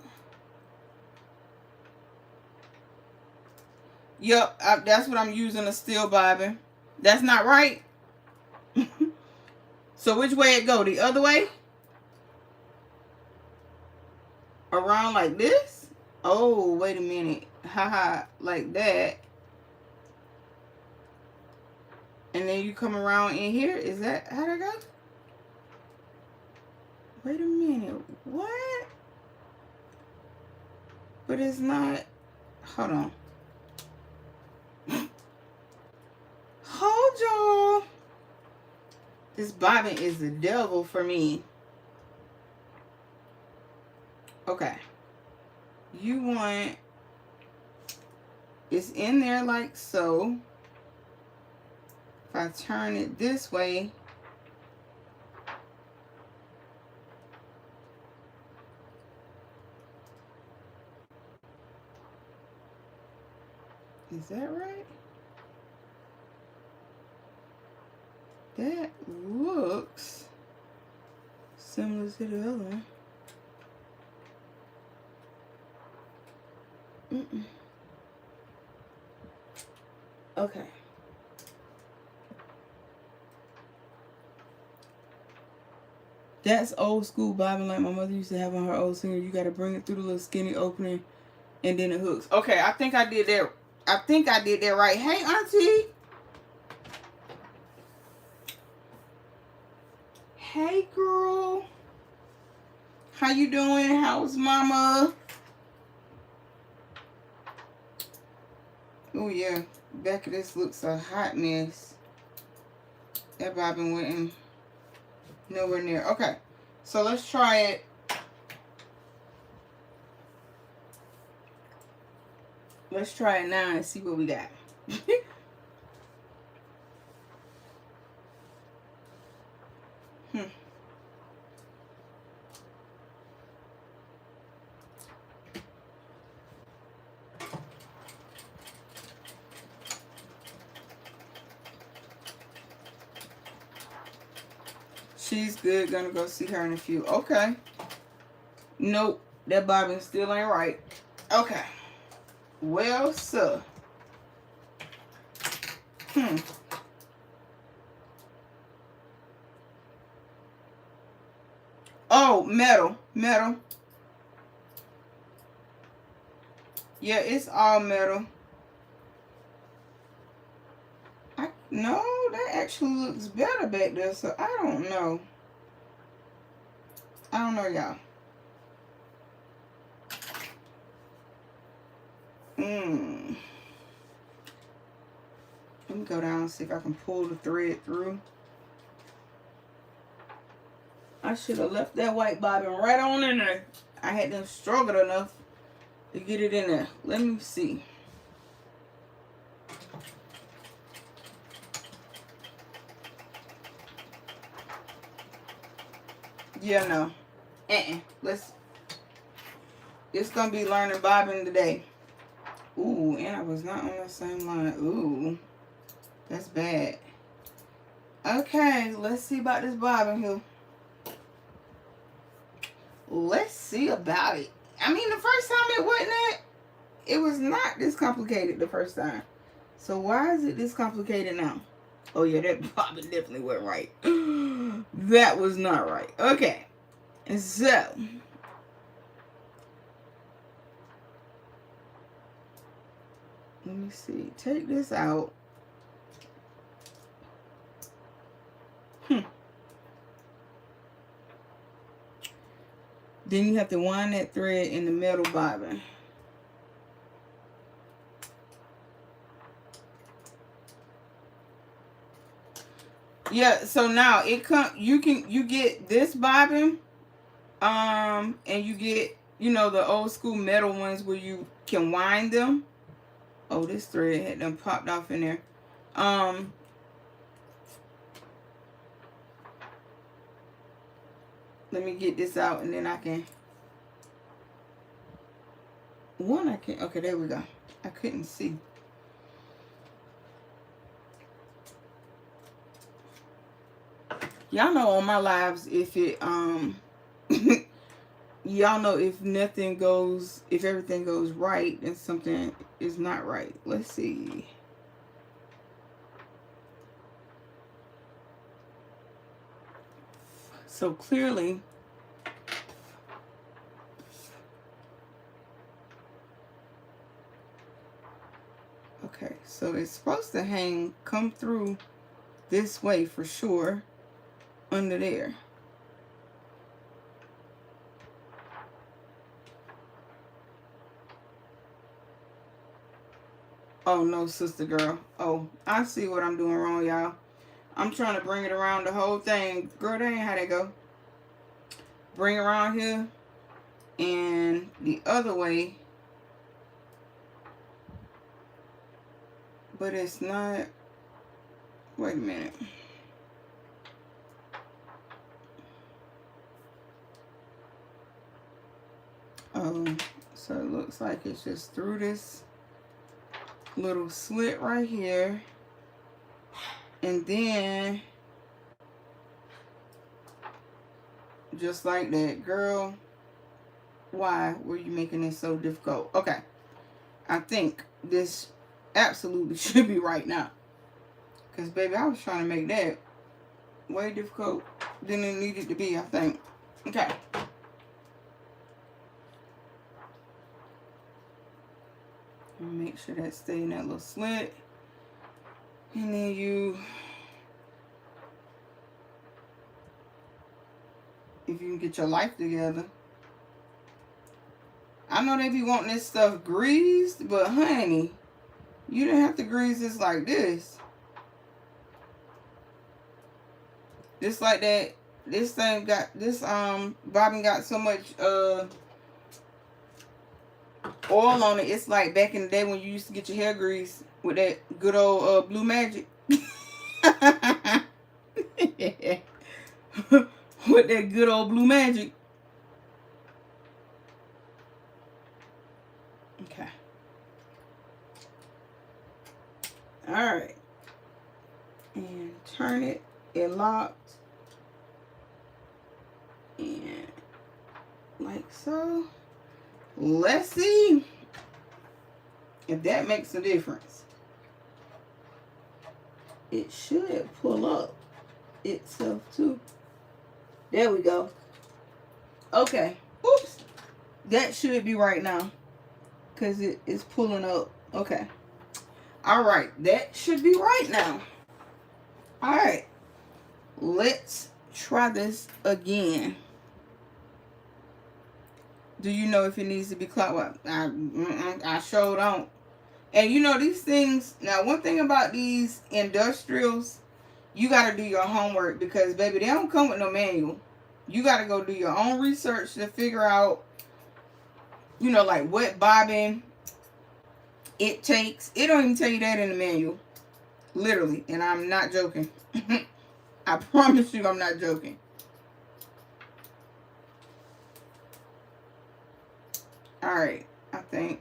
Yep, that's what I'm using, a steel bobbin. That's not right. So which way it go? The other way? Around like this? Oh, wait a minute. Haha, like that. And then you come around in here. Is that how that goes? Wait a minute. What? But it's not. Hold on. Hold y'all. This bobbin is the devil for me. Okay. You want. It's in there like so. If I turn it this way. Is that right? That looks similar to the other one. Okay. That's old school bobbin like my mother used to have on her old singer. You got to bring it through the little skinny opening and then it hooks. Okay, I think I did that. I think I did that right. Hey, Auntie. Hey, girl. How you doing? How's mama? Oh, yeah. Back of this looks a hot mess. That bobbin went nowhere near. Okay, so let's try it. Let's try it now and see what we got. She's good. Gonna go see her in a few. Okay. Nope. That bobbin still ain't right. Okay. Well, sir. Oh, metal. Metal. Yeah, it's all metal. No, that actually looks better back there, so I don't know. I don't know, y'all. Let me go down and see if I can pull the thread through. I should have left that white bobbin right on in there. I hadn't struggled enough to get it in there. Let me see. Yeah, no. It's gonna be learning bobbin today. Ooh, and I was not on the same line. Ooh, that's bad. Okay, let's see about this bobbin here. Let's see about it. I mean, the first time it was not this complicated the first time. So why is it this complicated now? Oh yeah, that bobbin definitely wasn't right. That was not right. Okay, and so let me see. Take this out. Then you have to wind that thread in the metal bobbin. Yeah, so now you get this bobbin, and you get, you know, the old school metal ones where you can wind them. Oh, this thread had done popped off in there. Let me get this out and then I can. Okay, there we go. I couldn't see. Y'all know on my lives, if it y'all know if everything goes right, then something is not right. Let's see. So clearly, okay, so it's supposed to come through this way for sure, under there. Oh no, sister girl. Oh, I see what I'm doing wrong, y'all. I'm trying to bring it around the whole thing. Girl, that ain't how they go. Bring it around here and the other way. But it's not. Wait a minute. Oh, so it looks like it's just through this little slit right here. And then, just like that. Girl, why were you making this so difficult? Okay. I think this absolutely should be right now. Because, baby, I was trying to make that way difficult than it needed to be, I think. Okay. Make sure that stays in that little slit. And then you, if you can get your life together. I know they be wanting this stuff greased, but honey, you didn't have to grease this like this. Just like that, this thing got, this bobbin got so much oil on it. It's like back in the day when you used to get your hair greased with that good old Blue Magic. With that good old Blue Magic. Okay. Alright. And turn it. It locked. And like so. Let's see if that makes a difference. It should pull up itself too. There we go. Okay. Oops. That should be right now. Because it is pulling up. Okay. Alright. That should be right now. Alright. Let's try this again. Do you know if it needs to be clockwise? I sure don't. And you know these things. Now, one thing about these industrials, you got to do your homework because, baby, they don't come with no manual. You got to go do your own research to figure out, you know, like what bobbin it takes. It don't even tell you that in the manual. Literally. And I'm not joking. I promise you I'm not joking. Alright, I think.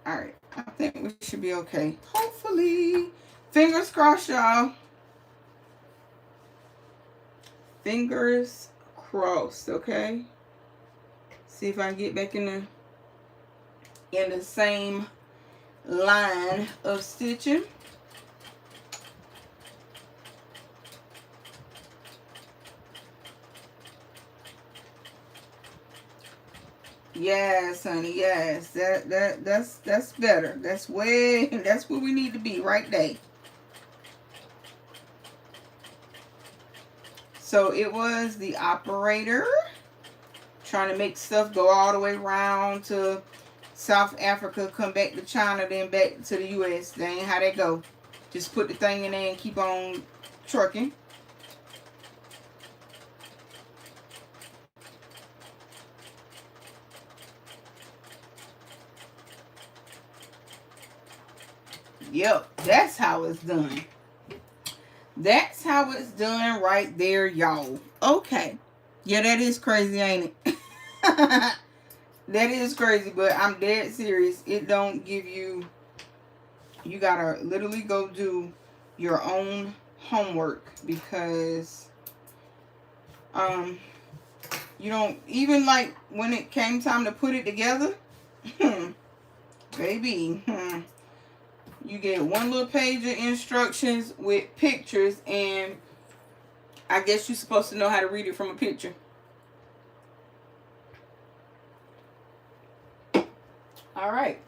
Alright, I think we should be okay. Hopefully. Fingers crossed, y'all. Fingers crossed, okay? See if I can get back in the same line of stitching. Yes, honey, yes. That's better. That's where we need to be right there. So it was the operator trying to make stuff go all the way around to South Africa, come back to China, then back to the US. That ain't how that go. Just put the thing in there and keep on trucking. Yep, that's how it's done. That's how it's done right there, y'all. Okay. Yeah, that is crazy, ain't it? That is crazy, but I'm dead serious. It don't give you... You gotta literally go do your own homework because... you don't... Even like when it came time to put it together... baby... You get one little page of instructions with pictures, and I guess you're supposed to know how to read it from a picture. All right.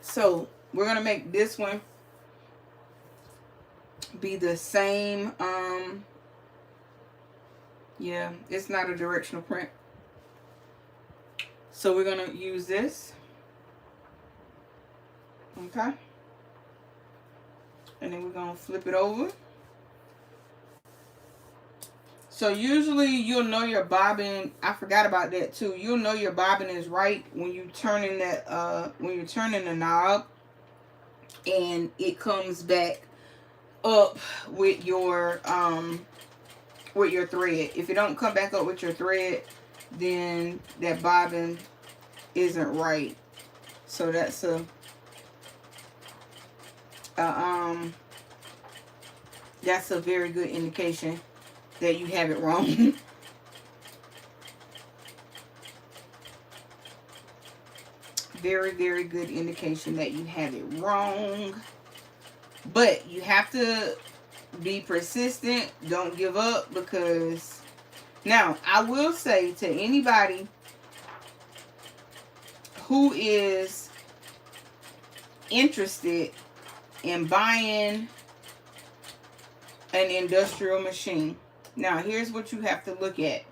So we're going to make this one be the same. Yeah, it's not a directional print. So we're going to use this. Okay. And then we're going to flip it over. So usually you'll know your bobbin. I forgot about that too. You'll know your bobbin is right when you turn in that when you're turning the knob and it comes back up with your thread. If it don't come back up with your thread, then that bobbin isn't right. So that's that's a very good indication that you have it wrong. Very, very good indication that you have it wrong. But you have to be persistent. Don't give up, because now I will say to anybody who is interested in buying an industrial machine. Now, here's what you have to look at.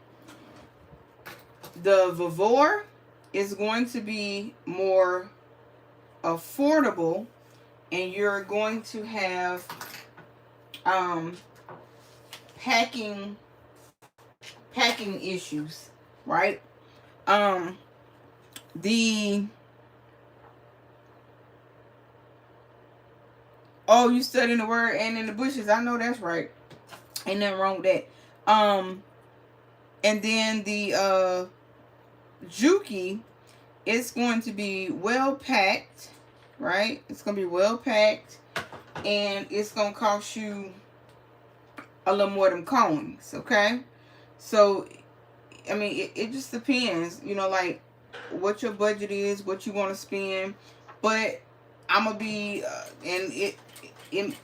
The 𝐊𝐶𝐶 is going to be more affordable, and you're going to have packing issues, right? Oh, you studying the word and in the bushes. I know that's right. Ain't nothing wrong with that. And then the 𝐂𝐒𝐑, it's going to be well packed, right? It's going to be well packed, and it's going to cost you a little more than coins, okay? So, I mean, it just depends, you know, like what your budget is, what you want to spend. But I'm going to be,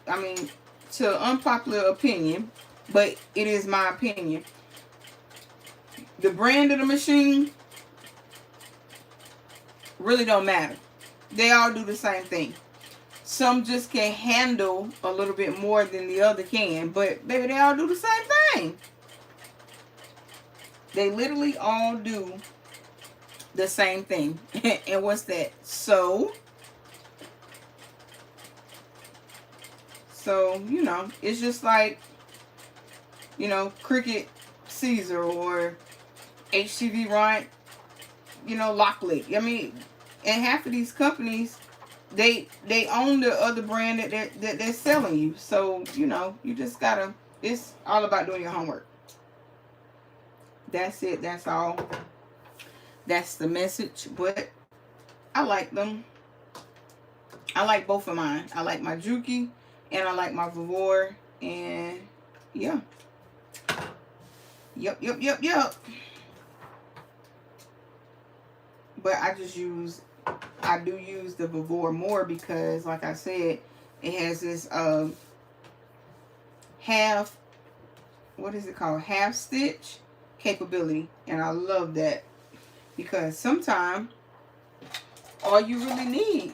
I mean, to unpopular opinion, but it is my opinion. The brand of the machine really don't matter. They all do the same thing. Some just can handle a little bit more than the other can, but baby, they all do the same thing. They literally all do the same thing. And what's that? So, you know, it's just like, you know, Cricut Caesar or HTV Ryan, you know, Locklick. I mean, and half of these companies, they own the other brand that they're selling you. So, you know, you just gotta, it's all about doing your homework. That's it. That's all. That's the message. But I like them. I like both of mine. I like my 𝐂𝐒𝐑 and I like my 𝐊𝐶𝐶. And yeah. Yep. But I do use the 𝐊𝐶𝐶 more because, like I said, it has this half, what is it called? Half stitch capability. And I love that, because sometimes all you really need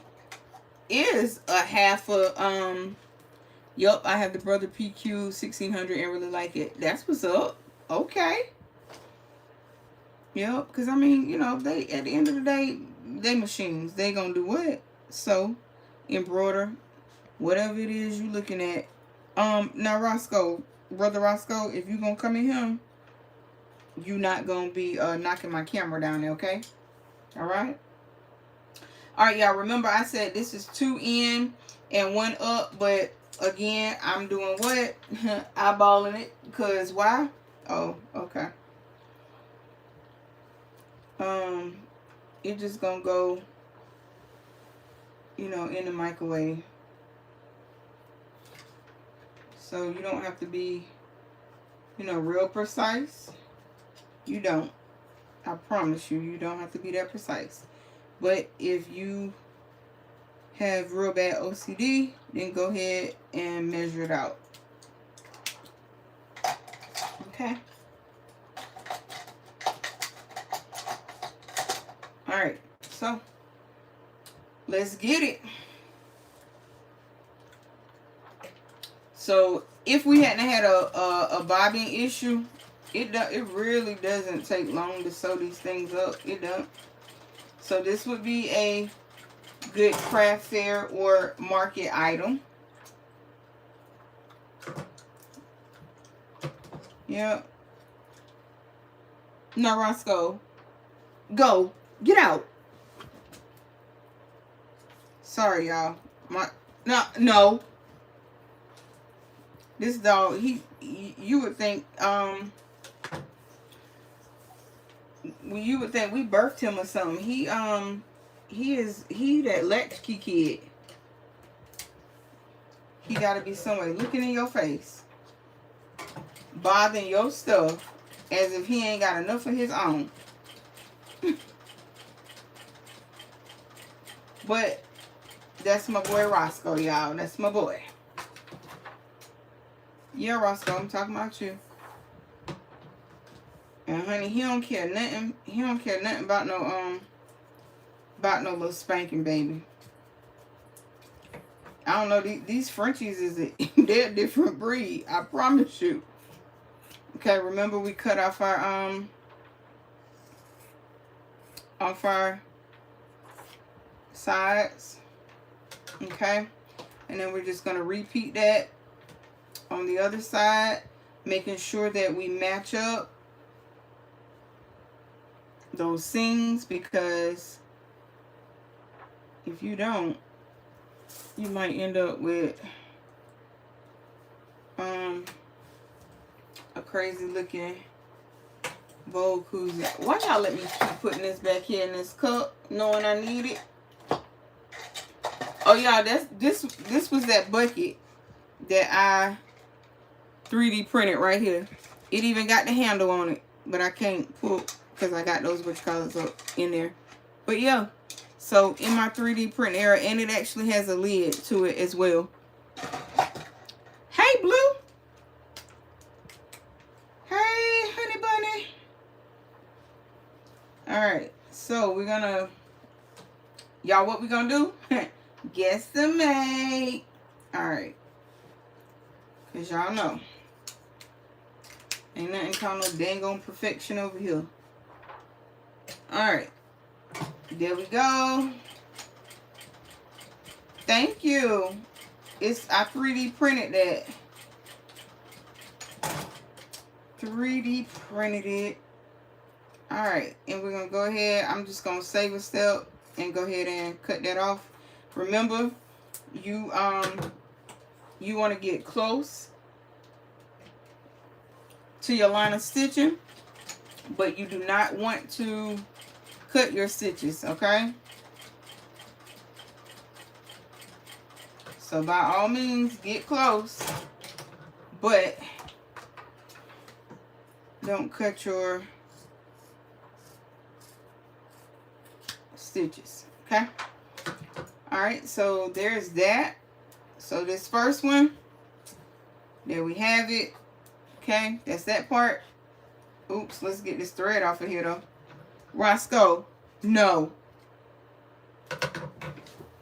is a half of, yep, I have the Brother PQ 1600 and really like it. That's what's up. Okay. Yep, because I mean, you know, they, at the end of the day, they machines. They gonna do what? Sew, embroider, whatever it is you looking at. Now Roscoe, Brother Roscoe, if you gonna come in here, you not gonna be knocking my camera down there, okay? Alright? Alright, y'all, remember I said this is 2 in and 1 up, but again, I'm doing what? Eyeballing it, because why? Oh, okay. It just gonna go, you know, in the microwave. So you don't have to be, you know, real precise. You don't. I promise you, you don't have to be that precise. But if you have real bad OCD, then go ahead and measure it out. Okay. Alright, so let's get it. So if we hadn't had a bobbing issue, it really doesn't take long to sew these things up. It don't. So this would be a good craft fair or market item. Yep. Now Roscoe, go. Get out. Sorry, y'all. No. This dog, you would think, you would think we birthed him or something. He that latchkey kid. He gotta be somewhere looking in your face, bothering your stuff as if he ain't got enough of his own. But that's my boy Roscoe, y'all. That's my boy. Yeah, Roscoe, I'm talking about you. And honey, he don't care nothing. He don't care nothing about no little spanking baby. I don't know, these Frenchies they're a different breed. I promise you. Okay, remember we cut off our sides. Okay, and then we're just gonna repeat that on the other side, making sure that we match up those seams, because if you don't, you might end up with a crazy looking bowl koozie. Why y'all let me keep putting this back here in this cup knowing I need it? Oh y'all, this was that bucket that I 3D printed right here. It even got the handle on it, but I can't pull because I got those colors up in there. But yeah, so in my 3D print era, and it actually has a lid to it as well. Hey Blue. Hey honey bunny. Alright, so we're gonna, y'all, what we gonna do? Guesstimate. Alright, because y'all know ain't nothing called no dang on perfection over here. Alright, there we go. Thank you. I 3D printed that. 3D printed it. Alright, and we're gonna go ahead. I'm just gonna save a step and go ahead and cut that off. Remember, you want to get close to your line of stitching, but you do not want to cut your stitches, okay? So by all means, get close, but don't cut your stitches, okay? All right, so there's that. So this first one, there we have it. Okay, that's that part. Oops, let's get this thread off of here though. Roscoe, no.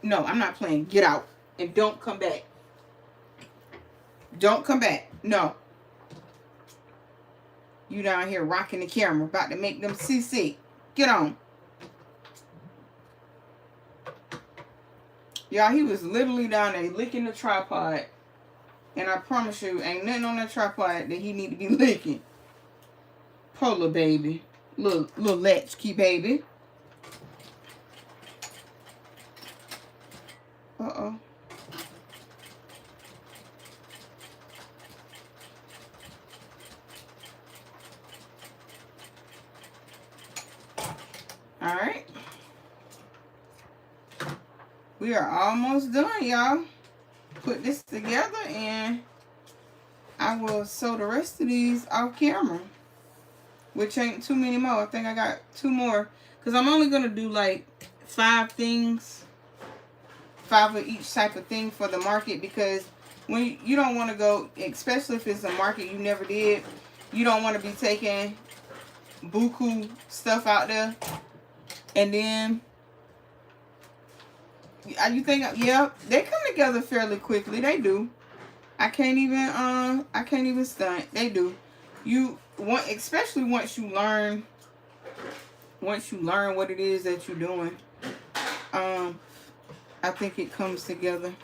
No, I'm not playing. Get out and don't come back. Don't come back. No. You down here rocking the camera, about to make them CC. Get on. Y'all, he was literally down there licking the tripod. And I promise you, ain't nothing on that tripod that he need to be licking. Polar baby. Little latchkey baby. Uh-oh. Alright. We are almost done, y'all. Put this together and I will sew the rest of these off camera, which ain't too many more. I think I got 2 more because I'm only going to do like 5 things, 5 of each type of thing for the market, because when you don't want to go, especially if it's a market you never did, you don't want to be taking buku stuff out there and then you think, yeah, they come together fairly quickly. They do. I can't even stunt. They do. You want, especially once you learn what it is that you're doing. I think it comes together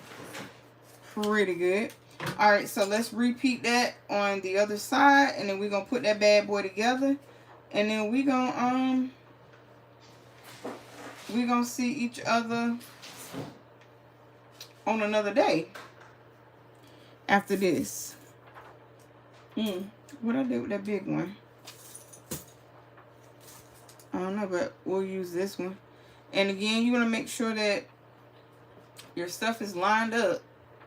pretty good. All right, so let's repeat that on the other side, and then we're gonna put that bad boy together, and then we're gonna see each other on another day after this. What I did with that big one? don't know, but we'll use this one. And again, you want to make sure that your stuff is lined up.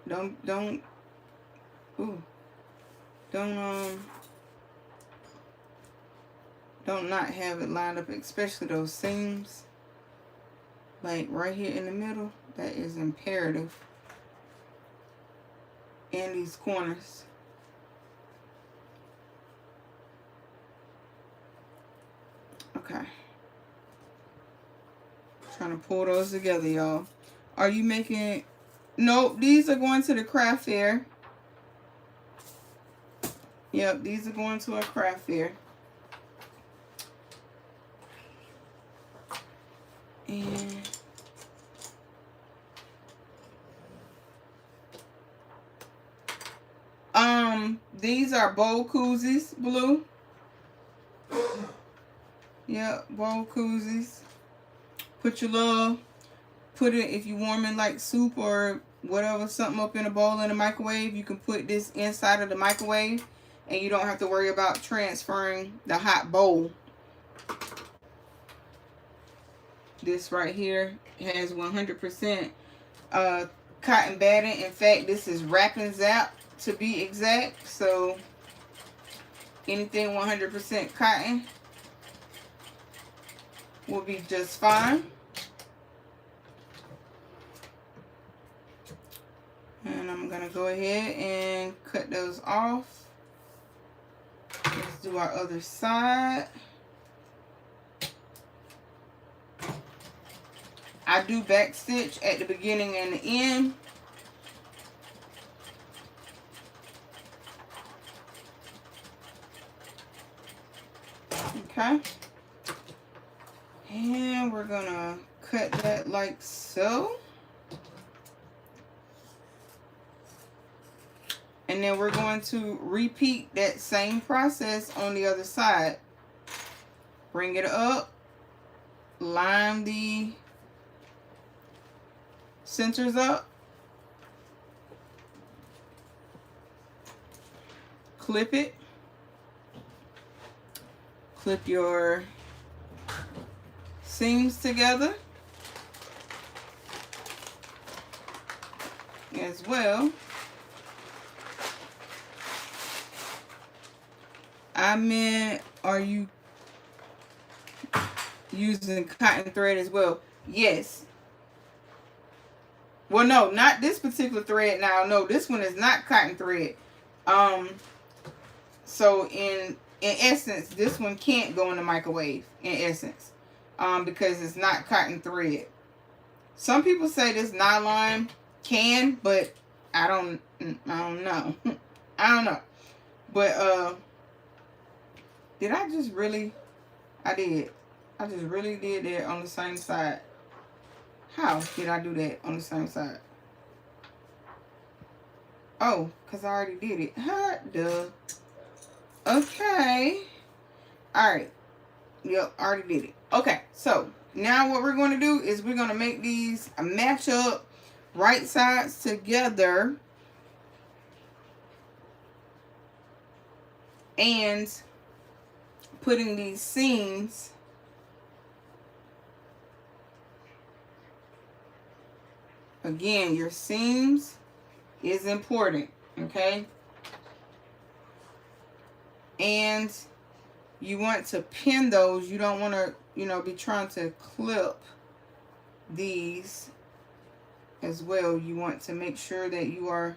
Don't not have it lined up, especially those seams. Like right here in the middle, that is imperative. And these corners. Okay. Trying to pull those together, y'all. Are you making... Nope, these are going to the craft fair. Yep, these are going to a craft fair. And... these are bowl koozies, blue. Yep, bowl koozies. Put your little, put it, if you warming like soup or whatever, something up in a bowl in the microwave, you can put this inside of the microwave and you don't have to worry about transferring the hot bowl. This right here has 100% cotton batting. In fact, this is wrapping zap to be exact. So anything 100% cotton will be just fine. And I'm gonna go ahead and cut those off. Let's do our other side. I do back stitch at the beginning and the end. Okay. And we're gonna cut that like so. And then we're going to repeat that same process on the other side. Bring it up, line the centers up, clip it, clip your seams together as well. I meant, are you using cotton thread as well? Yes. Well, no, not this particular thread now. No, this one is not cotton thread. So in essence, this one can't go in the microwave, in essence. Because it's not cotton thread. Some people say this nylon can, but I don't know. I don't know. But did I just really? I did. I just really did that on the same side. How did I do that on the same side? Oh, because I already did it. Duh. Okay. Alright. Yep, already did it. Okay, so now what we're going to do is we're going to make these match up right sides together. And putting these seams again, your seams is important, okay? And you want to pin those. You don't want to, be trying to clip these as well. You want to make sure that you are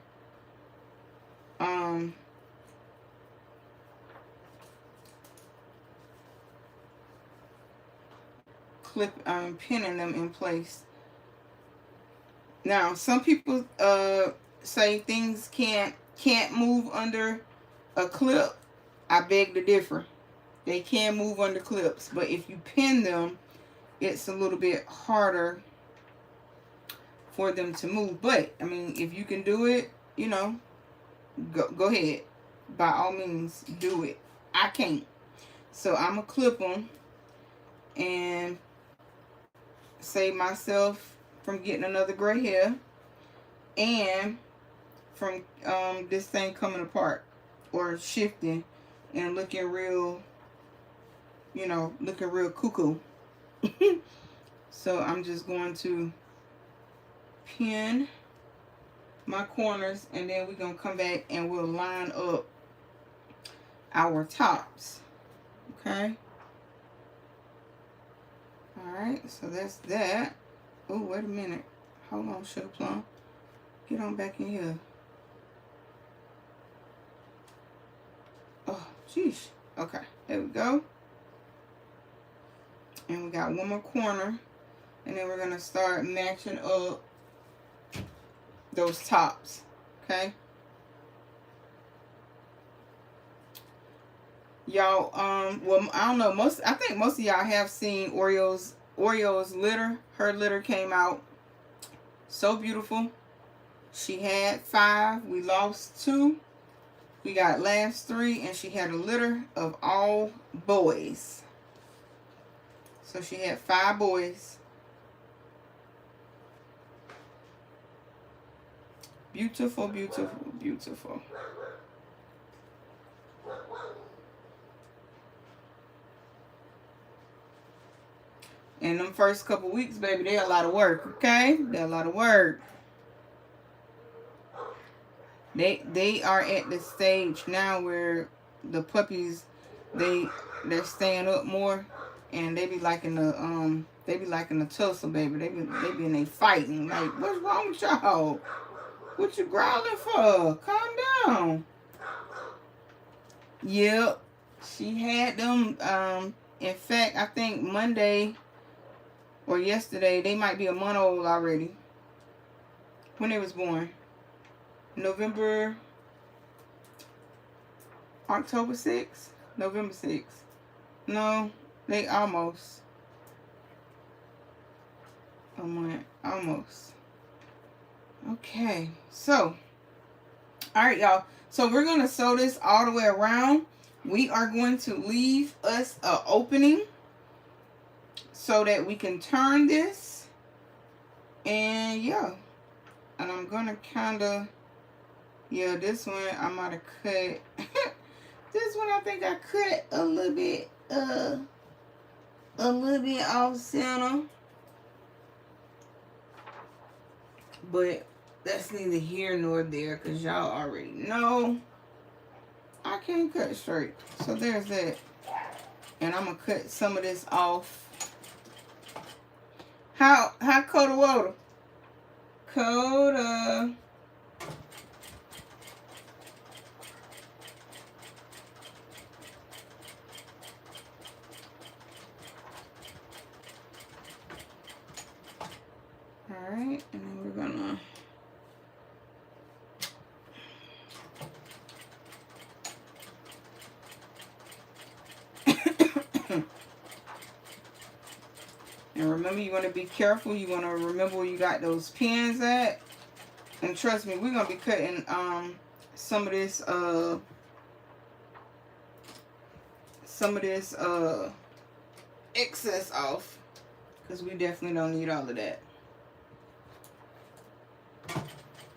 pinning them in place. Now, some people say things can't move under a clip. I beg to differ. They can move under clips, but if you pin them, it's a little bit harder for them to move. But I mean, if you can do it, go ahead. By all means, do it. I can't, so I'm gonna clip them and save myself from getting another gray hair and from this thing coming apart or shifting and looking real, looking real cuckoo. So I'm just going to pin my corners, and then we're going to come back and we'll line up our tops. Okay. Alright, so that's that. Oh, wait a minute. Hold on, Sugar Plum. Get on back in here. Oh, jeez. Okay, there we go. And we got one more corner. And then we're going to start matching up those tops. Okay. Y'all, well, I don't know. I think most of y'all have seen Oreo's litter. Her litter came out so beautiful. She had 5. We lost 2. We got last 3, and she had a litter of all boys. So she had 5 boys. Beautiful, beautiful, beautiful. And them first couple weeks, baby, they're a lot of work, okay? They're a lot of work. They are at the stage now where the puppies, they're staying up more, and they be liking the tussle, baby. They be in they fighting. Like, what's wrong with y'all? What you growling for? Calm down. Yep, she had them. In fact, I think Monday or yesterday, they might be a month old already. When they was born. October 6th? November 6th. No, they almost. A month. Almost. Okay, so. Alright, y'all. So we're going to sew this all the way around. We are going to leave us an opening so that we can turn this. And yeah. And I'm going to kind of, yeah, this one I might have cut. This one I think I cut a little bit off center. But that's neither here nor there, because y'all already know I can't cut straight. So there's that. And I'm going to cut some of this off. How Coda Water? Coda. Alright, and then we're gonna and remember, you want to be careful. You want to remember where you got those pins at. And trust me, we're going to be cutting some of this excess off, because we definitely don't need all of that.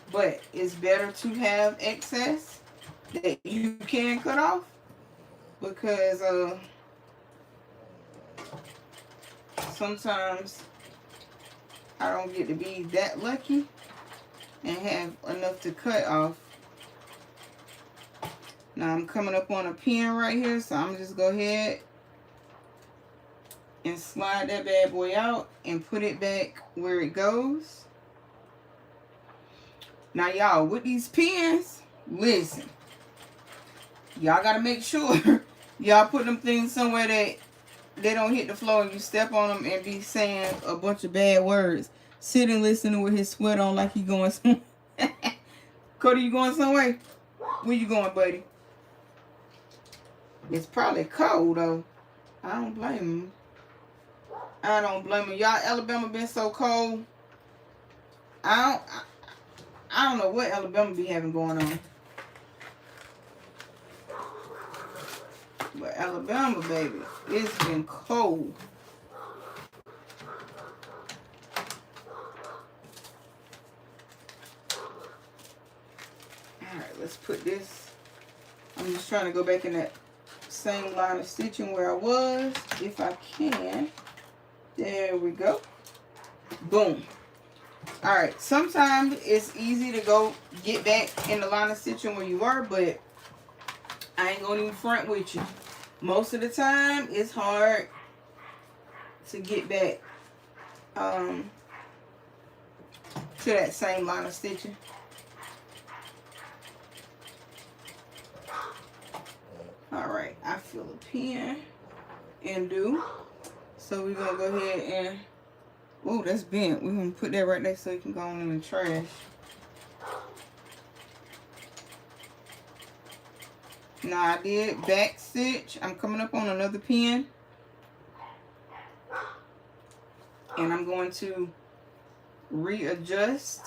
But it's better to have excess that you can cut off, because sometimes I don't get to be that lucky and have enough to cut off. Now I'm coming up on a pin right here, so I'm just go ahead and slide that bad boy out and put it back where it goes. Now y'all, with these pins, listen, y'all gotta make sure y'all put them things somewhere that they don't hit the floor and you step on them and be saying a bunch of bad words. Sitting listening with his sweat on like he going somewhere. Cody, you going somewhere? Where you going, buddy? It's probably cold though. I don't blame him. I don't blame him. Y'all, Alabama been so cold. I don't know what Alabama be having going on. But Alabama, baby, it's been cold. Alright, let's put this. I'm just trying to go back in that same line of stitching where I was, if I can. There we go. Boom. All right. Sometimes it's easy to get back in the line of stitching where you were, but I ain't gonna even front with you. Most of the time, it's hard to get back to that same line of stitching. All right, I feel a pen and do. So we're gonna go ahead and, oh, that's bent. We're gonna put that right there so you can go on in the trash. Now I did back stitch. I'm coming up on another pin. And I'm going to readjust.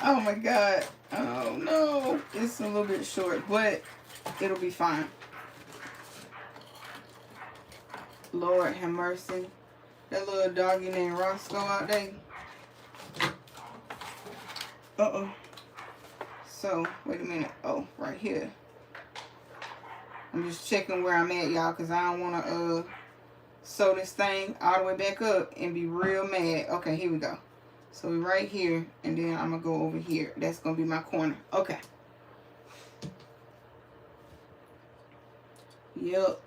Oh my God. Oh no. It's a little bit short, but it'll be fine. Lord have mercy. That little doggy named Roscoe out there. Uh-oh. So, wait a minute. Oh, right here. I'm just checking where I'm at, y'all, because I don't want to sew this thing all the way back up and be real mad. Okay, here we go. So we're right here, and then I'm going to go over here. That's going to be my corner. Okay. Yep.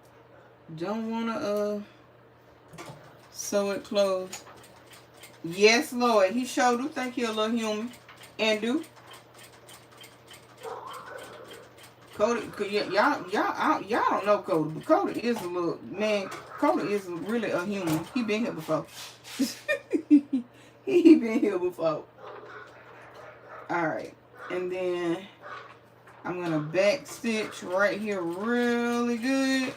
Don't want to sew it closed. Yes, Lord. He sure do think he a little human. And do. Cody, y'all don't know Cody, but Cody is a little, man, Cody is really a human. He been here before. He been here before. Alright. And then I'm going to back stitch right here really good.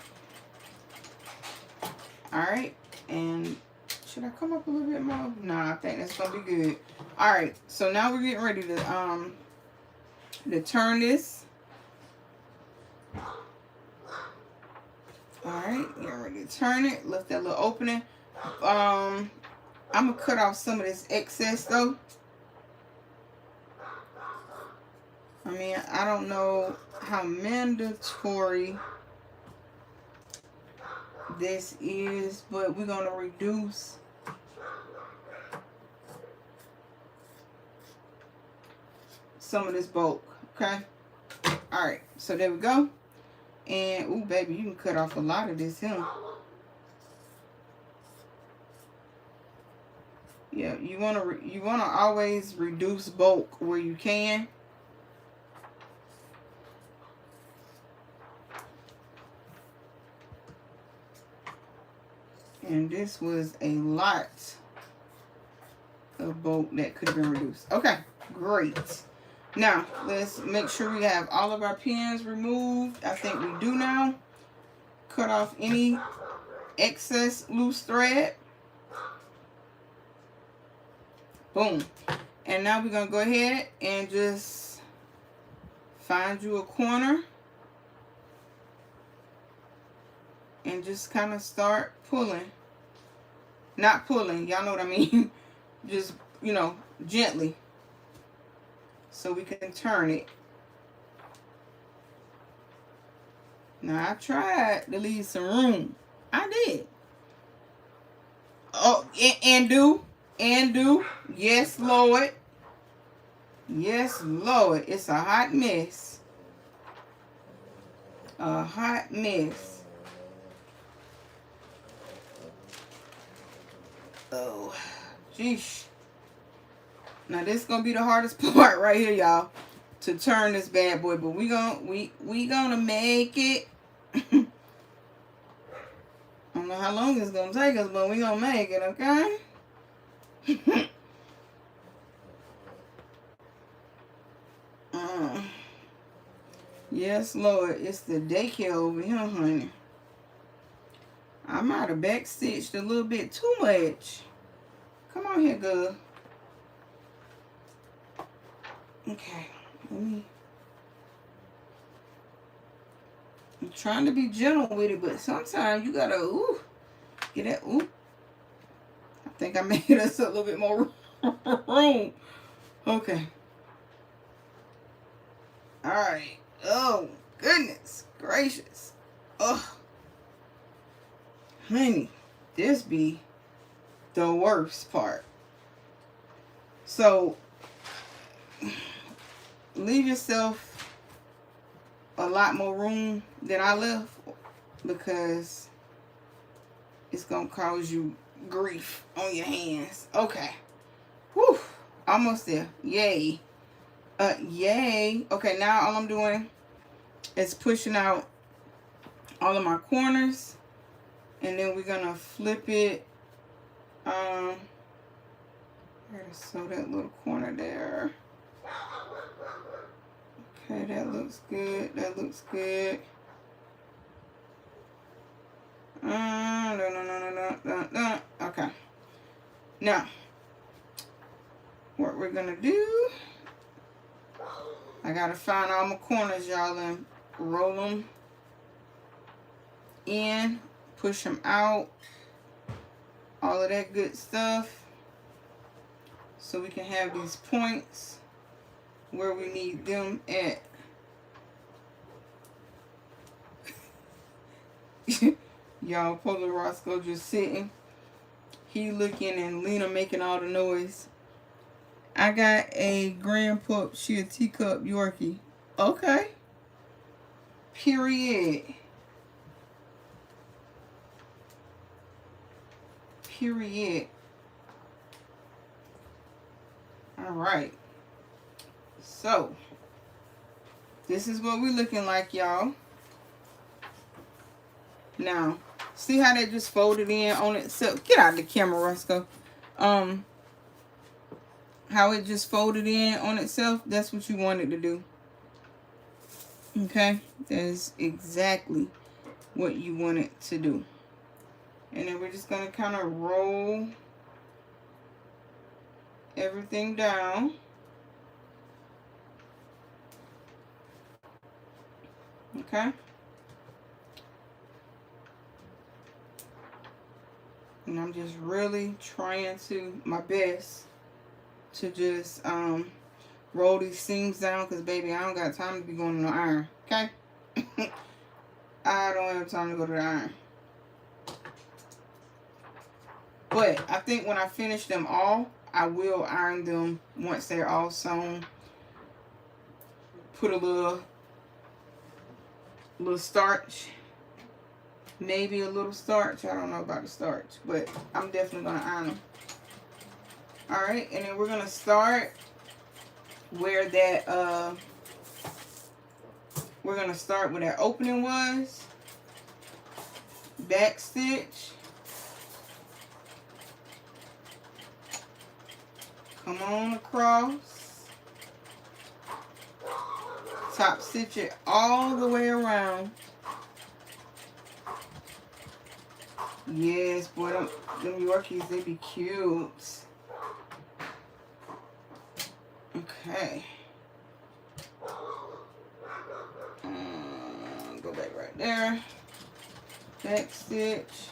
Alright. And should I come up a little bit more? Nah, I think that's going to be good. Alright. So now we're getting ready to turn this. Alright, you're ready to turn it. Left that little opening. I'm going to cut off some of this excess though. I mean, I don't know how mandatory this is, but we're going to reduce some of this bulk. Okay? Alright, so there we go. And, ooh, baby, you can cut off a lot of this here. Yeah, you wanna always reduce bulk where you can. And this was a lot of bulk that could have been reduced. Okay, great. Now, let's make sure we have all of our pins removed. I think we do now. Cut off any excess loose thread. Boom. And now we're going to go ahead and just find you a corner. And just kind of start pulling. Not pulling, y'all know what I mean. Just, you know, gently. So we can turn it. Now, I tried to leave some room. I did. Oh, and do. Yes, Lord. Yes, Lord. It's a hot mess. A hot mess. Oh, jeez. Now this is gonna be the hardest part right here, y'all, to turn this bad boy. But we gonna make it. I don't know how long it's gonna take us, but we gonna make it, okay? Yes, Lord, it's the daycare over here, honey. I might have backstitched a little bit too much. Come on here, girl. Okay, I'm trying to be gentle with it, but sometimes you gotta, ooh, get that, ooh. I think I made us a little bit more room. Okay. All right. Oh, goodness gracious. Oh, honey, this be the worst part. So, leave yourself a lot more room than I left, because it's going to cause you grief on your hands. Okay. Whew. Almost there. Yay. Yay. Okay, now all I'm doing is pushing out all of my corners. And then we're going to flip it. I gotta sew that little corner there. Okay, that looks good. That looks good. No. Okay. Now, what we're gonna do, I gotta find all my corners, y'all, and roll them in, push them out, all of that good stuff, so we can have these points where we need them at. Y'all, Polar Roscoe just sitting. He looking and Lena making all the noise. I got a grand pup. She a teacup Yorkie. Okay. Period. Period. All right. So, this is what we're looking like, y'all. Now, see how that just folded in on itself? Get out of the camera, Roscoe. How it just folded in on itself? That's what you want it to do. Okay? That is exactly what you want it to do. And then we're just going to kind of roll everything down. Okay? And I'm just really trying to, my best, to just roll these seams down, because baby, I don't got time to be going to the iron. Okay? I don't have time to go to the iron. But I think when I finish them all, I will iron them once they're all sewn. Put a little starch. Maybe a little starch. I don't know about the starch, but I'm definitely going to iron them. Alright, and then we're going to start where that, we're going to start where that opening was. Back stitch. Come on across. Top stitch it all the way around. Yes, boy, them Yorkies, they be cute. Okay. Go back right there. Back stitch.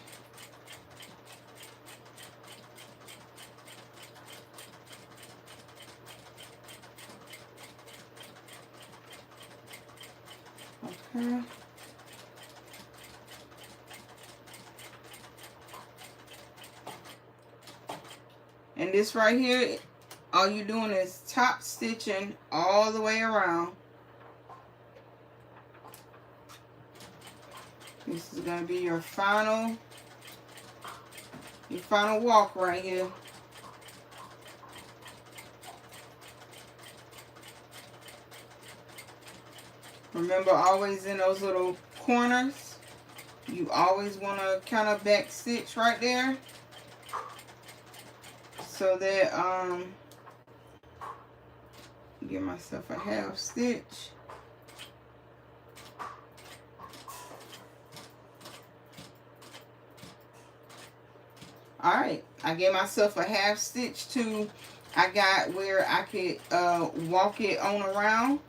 Okay. And this right here, all you're doing is top stitching all the way around. This is going to be your final walk right here. Remember, always in those little corners, you always want to kind of back stitch right there, so that give myself a half stitch. All right, I gave myself a half stitch to, I got where I could walk it on around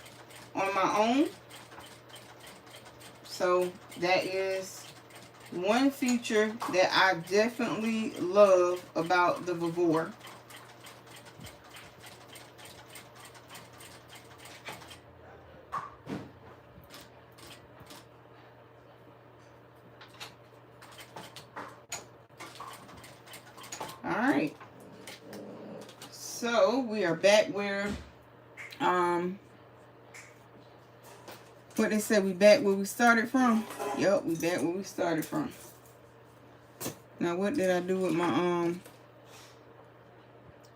on my own. So that is one feature that I definitely love about the 𝐂𝐻𝐻𝐿. So we are back where what they said, we back where we started from. Yup, we back where we started from. Now what did I do with my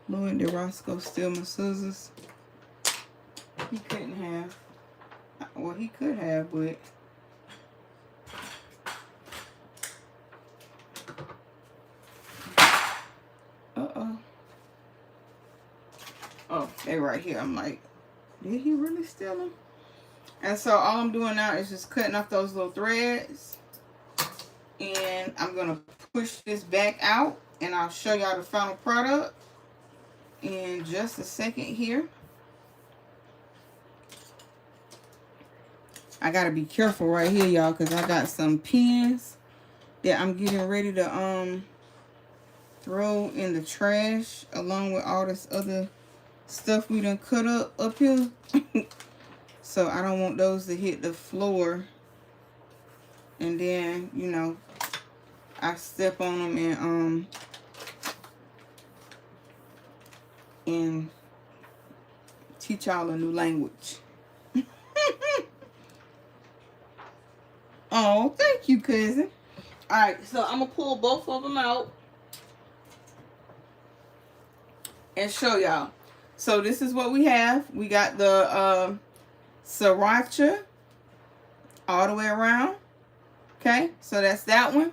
Lord, did Roscoe steal my scissors? He couldn't have. Well, he could have, but oh, they right here. I'm like, did he really steal them? And so all I'm doing now is just cutting off those little threads. And I'm going to push this back out. And I'll show y'all the final product in just a second here. I got to be careful right here, y'all, because I got some pins that I'm getting ready to throw in the trash along with all this other stuff we done cut up here. So I don't want those to hit the floor and then, you know, I step on them and teach y'all a new language. Oh, thank you, cousin. All right, so I'm gonna pull both of them out and show y'all. So this is what we have. We got the sriracha all the way around. Okay, so that's that one.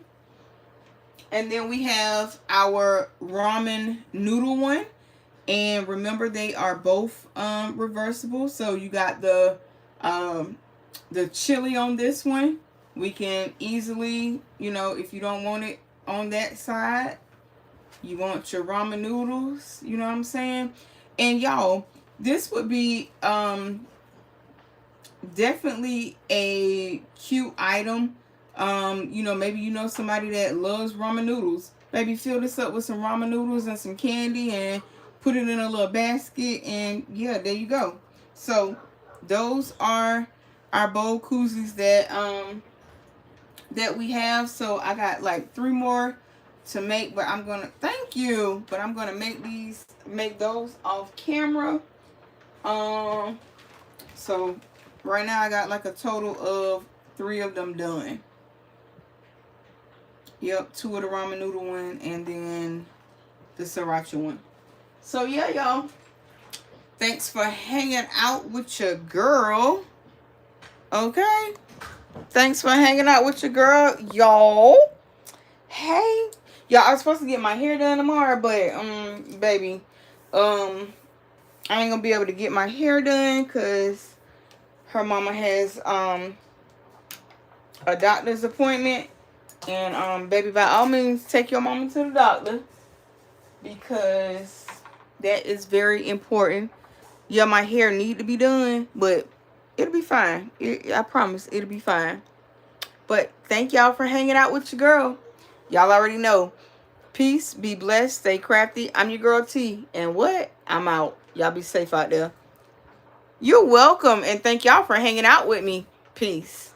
And then we have our ramen noodle one. And remember, they are both reversible. So you got the chili on this one. We can easily, you know, if you don't want it on that side, you want your ramen noodles, you know what I'm saying? And y'all, this would be definitely a cute item. You know, maybe you know somebody that loves ramen noodles. Maybe fill this up with some ramen noodles and some candy and put it in a little basket, and yeah, there you go. So those are our bowl koozies that we have. So I got like 3 more to make, but I'm gonna thank you, but I'm gonna make those off camera. So right now I got like a total of 3 of them done. Yep, 2 of the ramen noodle one and then the sriracha one. So yeah, y'all, thanks for hanging out with your girl. Okay, thanks for hanging out with your girl, y'all. Hey, y'all, I was supposed to get my hair done tomorrow, but baby, I ain't gonna be able to get my hair done because her mama has a doctor's appointment. And baby, by all means, take your mama to the doctor because that is very important. Yeah, my hair need to be done, but it'll be fine. I promise it'll be fine. But thank y'all for hanging out with your girl. Y'all already know. Peace, be blessed, stay crafty. I'm your girl T. And what? I'm out. Y'all be safe out there. You're welcome. And thank y'all for hanging out with me. Peace.